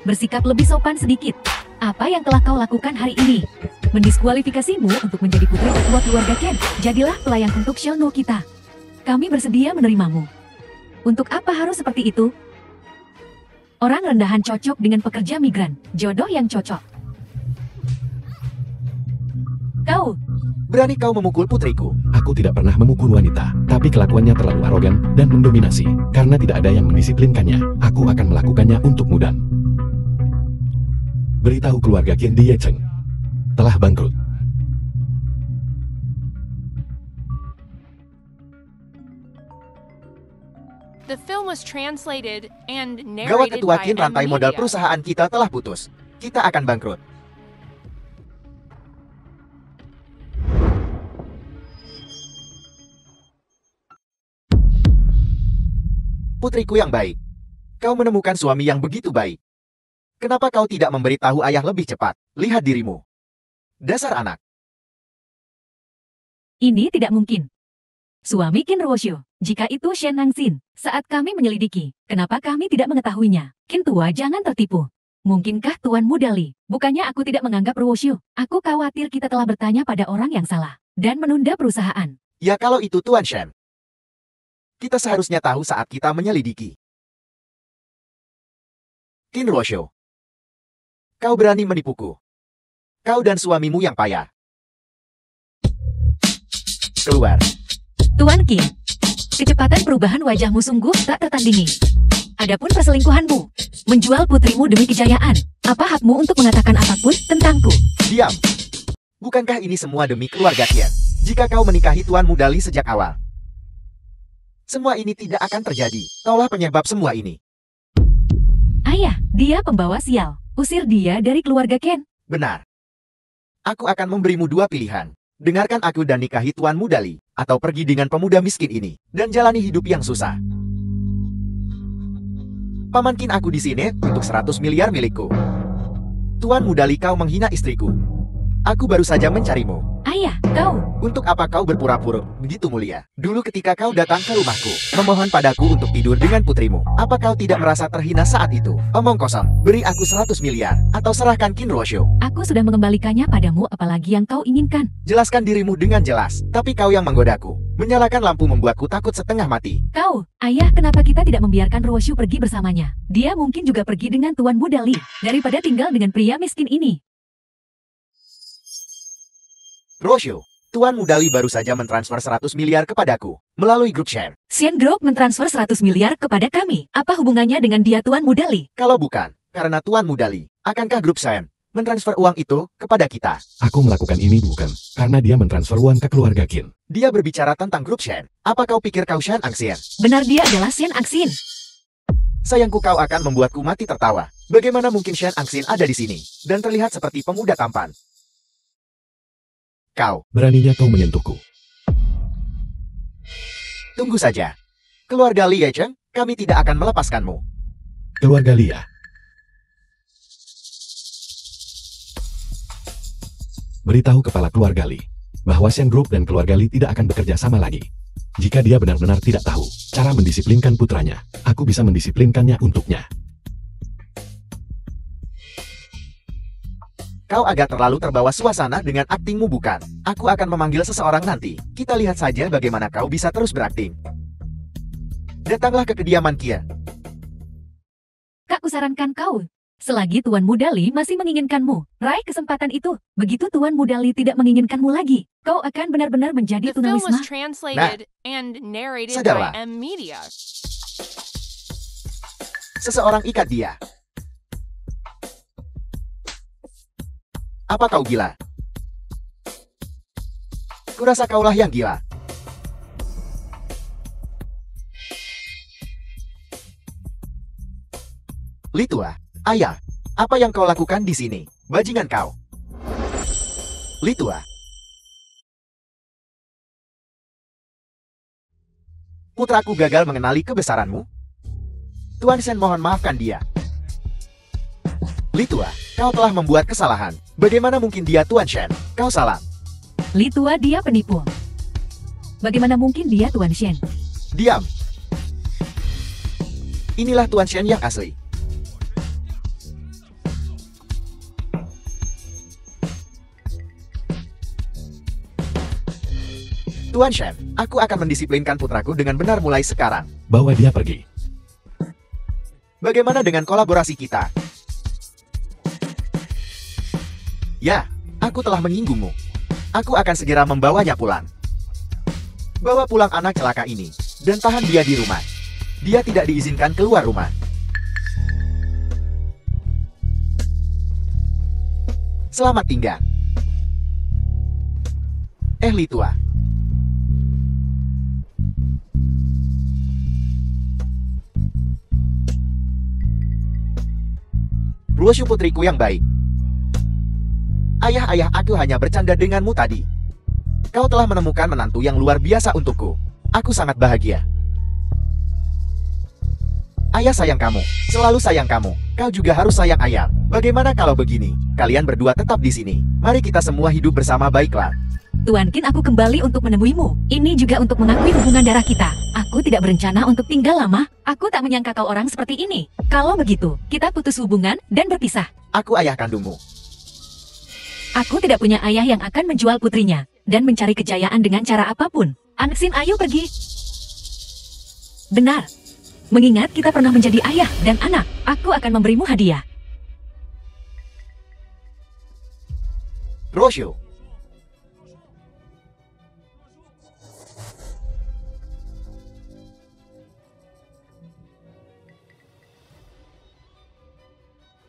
Bersikap lebih sopan sedikit. Apa yang telah kau lakukan hari ini? Mendiskualifikasimu untuk menjadi putri tertua keluarga Ken. Jadilah pelayan untuk Xiaonuo kita. Kami bersedia menerimamu. Untuk apa harus seperti itu? Orang rendahan cocok dengan pekerja migran. Jodoh yang cocok. Kau, Berani kau memukul putriku? Aku tidak pernah memukul wanita, tapi kelakuannya terlalu arogan dan mendominasi. Karena tidak ada yang mendisiplinkannya, aku akan melakukannya untukmu dan beritahu keluarga Qin Ye Cheng telah bangkrut. The film was translated and Gawat narrated ketua by Qin, rantai modal M-Media. perusahaan kita telah putus. Kita akan bangkrut. Putriku yang baik, kau menemukan suami yang begitu baik. Kenapa kau tidak memberitahu ayah lebih cepat? Lihat dirimu. Dasar anak. ini tidak mungkin. Suami Qin Ruoshu, jika itu Shen Nangxin, saat kami menyelidiki, kenapa kami tidak mengetahuinya? Qin tua, jangan tertipu. Mungkinkah Tuan Muda Li? Bukannya aku tidak menganggap Ruoshu. Aku khawatir kita telah bertanya pada orang yang salah dan menunda perusahaan. Ya kalau itu Tuan Shen. Kita seharusnya tahu saat kita menyelidiki. Qin Ruoshu, kau berani menipuku. Kau dan suamimu yang payah. Keluar. Tuan Qin, kecepatan perubahan wajahmu sungguh tak tertandingi. Adapun perselingkuhanmu, menjual putrimu demi kejayaan, apa hakmu untuk mengatakan apapun tentangku? Diam. Bukankah ini semua demi keluarga Qian? Jika kau menikahi Tuan Muda Li sejak awal, semua ini tidak akan terjadi. Kaulah penyebab semua ini. Ayah, dia pembawa sial. Usir dia dari keluarga Qin. Benar. Aku akan memberimu dua pilihan. Dengarkan aku dan nikahi Tuan Muda Li, atau pergi dengan pemuda miskin ini, dan jalani hidup yang susah. Paman Qin, aku di sini untuk 100 miliar milikku. Tuan Muda Li, kau menghina istriku. Aku baru saja mencarimu. Ayah, kau, Untuk apa kau berpura-pura begitu mulia? Dulu ketika kau datang ke rumahku, memohon padaku untuk tidur dengan putrimu. Apa kau tidak merasa terhina saat itu? Omong kosong, beri aku 100 miliar, atau serahkan Qin Ruoshu. aku sudah mengembalikannya padamu, apalagi yang kau inginkan. Jelaskan dirimu dengan jelas, tapi kau yang menggodaku. Menyalakan lampu membuatku takut setengah mati. Kau, ayah, kenapa kita tidak membiarkan Ruoshu pergi bersamanya? Dia mungkin juga pergi dengan Tuan Muda Li, daripada tinggal dengan pria miskin ini. Ruoshu, Tuan Muda Li baru saja mentransfer 100 miliar kepadaku, melalui grup share. Sien Group mentransfer 100 miliar kepada kami. Apa hubungannya dengan dia Tuan Muda Li? Kalau bukan, karena Tuan Muda Li, akankah grup share mentransfer uang itu kepada kita? Aku melakukan ini bukan karena dia mentransfer uang ke keluarga Qin. Dia berbicara tentang grup share. Apa kau pikir kau Shen Angxian? Benar, dia adalah Sien Angxin. Sayangku, kau akan membuatku mati tertawa. Bagaimana mungkin Shen Angxin ada di sini, dan terlihat seperti pemuda tampan? Kau, Beraninya kau menyentuhku. tunggu saja. Keluarga Li Yecheng, kami tidak akan melepaskanmu. Keluarga Lia. Beritahu kepala keluarga Li bahwa Shen Group dan keluarga Li tidak akan bekerja sama lagi. Jika dia benar-benar tidak tahu cara mendisiplinkan putranya, aku bisa mendisiplinkannya untuknya. Kau agak terlalu terbawa suasana dengan aktingmu, bukan? Aku akan memanggil seseorang nanti. Kita lihat saja bagaimana kau bisa terus berakting. Datanglah ke kediaman Kia. Kak, kusarankan kau. Selagi Tuan Muda Li masih menginginkanmu, raih kesempatan itu. Begitu Tuan Muda Li tidak menginginkanmu lagi, kau akan benar-benar menjadi The film was tunawisma. translated and narrated sadarlah. by M-Media. Seseorang ikat dia. Apa kau gila? Kurasa kaulah yang gila. Li Tua, ayah, apa yang kau lakukan di sini? Bajingan kau. Li Tua. Putraku gagal mengenali kebesaranmu. Tuan Shen, mohon maafkan dia. Li Tua, kau telah membuat kesalahan. Bagaimana mungkin dia Tuan Shen? Kau salah. Li Tua, dia penipu. Bagaimana mungkin dia Tuan Shen? Diam. Inilah Tuan Shen yang asli. Tuan Shen, aku akan mendisiplinkan putraku dengan benar mulai sekarang. Bawa dia pergi. Bagaimana dengan kolaborasi kita? Ya, aku telah menyinggungmu. Aku akan segera membawanya pulang. Bawa pulang anak celaka ini, dan tahan dia di rumah. Dia tidak diizinkan keluar rumah. Selamat tinggal. Li tua. Ruoshu putriku yang baik. Ayah, aku hanya bercanda denganmu tadi. Kau telah menemukan menantu yang luar biasa untukku. Aku sangat bahagia. Ayah sayang kamu, selalu sayang kamu. Kau juga harus sayang ayah. Bagaimana kalau begini? Kalian berdua tetap di sini. Mari kita semua hidup bersama, baiklah. Tuan Qin, aku kembali untuk menemuimu. Ini juga untuk mengakui hubungan darah kita. Aku tidak berencana untuk tinggal lama. Aku tak menyangka kau orang seperti ini. Kalau begitu, kita putus hubungan dan berpisah. Aku ayah kandungmu. Aku tidak punya ayah yang akan menjual putrinya dan mencari kejayaan dengan cara apapun. Anxin, ayo pergi. Benar. Mengingat kita pernah menjadi ayah dan anak, aku akan memberimu hadiah. Roshu.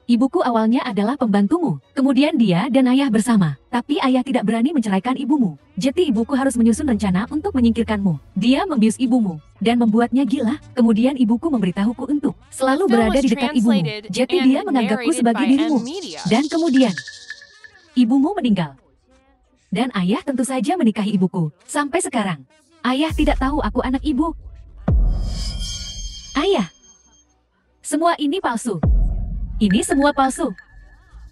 Ibuku awalnya adalah pembantumu, kemudian dia dan ayah bersama. Tapi ayah tidak berani menceraikan ibumu. Jadi ibuku harus menyusun rencana untuk menyingkirkanmu. Dia membius ibumu dan membuatnya gila. Kemudian ibuku memberitahuku untuk selalu berada di dekat ibumu. Jadi dia menganggapku sebagai dirimu. Dan kemudian ibumu meninggal. Dan ayah tentu saja menikahi ibuku. Sampai sekarang, ayah tidak tahu aku anak ibu. Ayah, semua ini palsu. Ini semua palsu.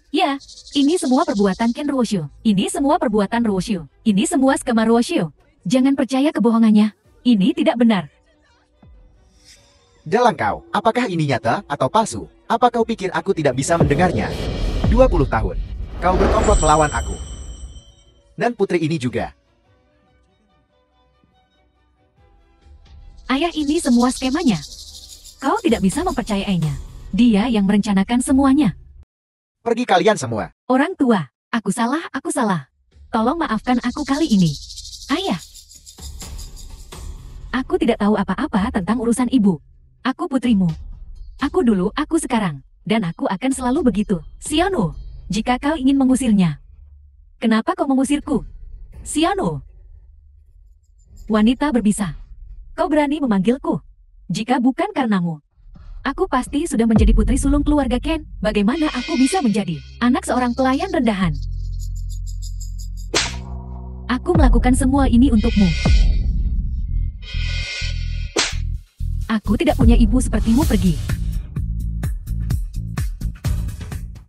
Ya, ini semua perbuatan Ken Ruoshu. Ini semua perbuatan Ruoshu. Ini semua skema Ruoshu. Jangan percaya kebohongannya. Ini tidak benar. Dalang kau, apakah ini nyata atau palsu? Apa kau pikir aku tidak bisa mendengarnya? 20 tahun. Kau berkomplot melawan aku. Dan putri ini juga. Ayah, ini semua skemanya. Kau tidak bisa mempercayainya. Dia yang merencanakan semuanya. Pergi kalian semua. Orang tua, aku salah. Tolong maafkan aku kali ini. Ayah. Aku tidak tahu apa-apa tentang urusan ibu. Aku putrimu. Aku dulu, aku sekarang. Dan aku akan selalu begitu. Xiaono, jika kau ingin mengusirnya. Kenapa kau mengusirku? Xiaono. Wanita berbisa. Kau berani memanggilku. Jika bukan karenamu, aku pasti sudah menjadi putri sulung keluarga Ken. Bagaimana aku bisa menjadi anak seorang pelayan rendahan? Aku melakukan semua ini untukmu. Aku tidak punya ibu sepertimu, pergi.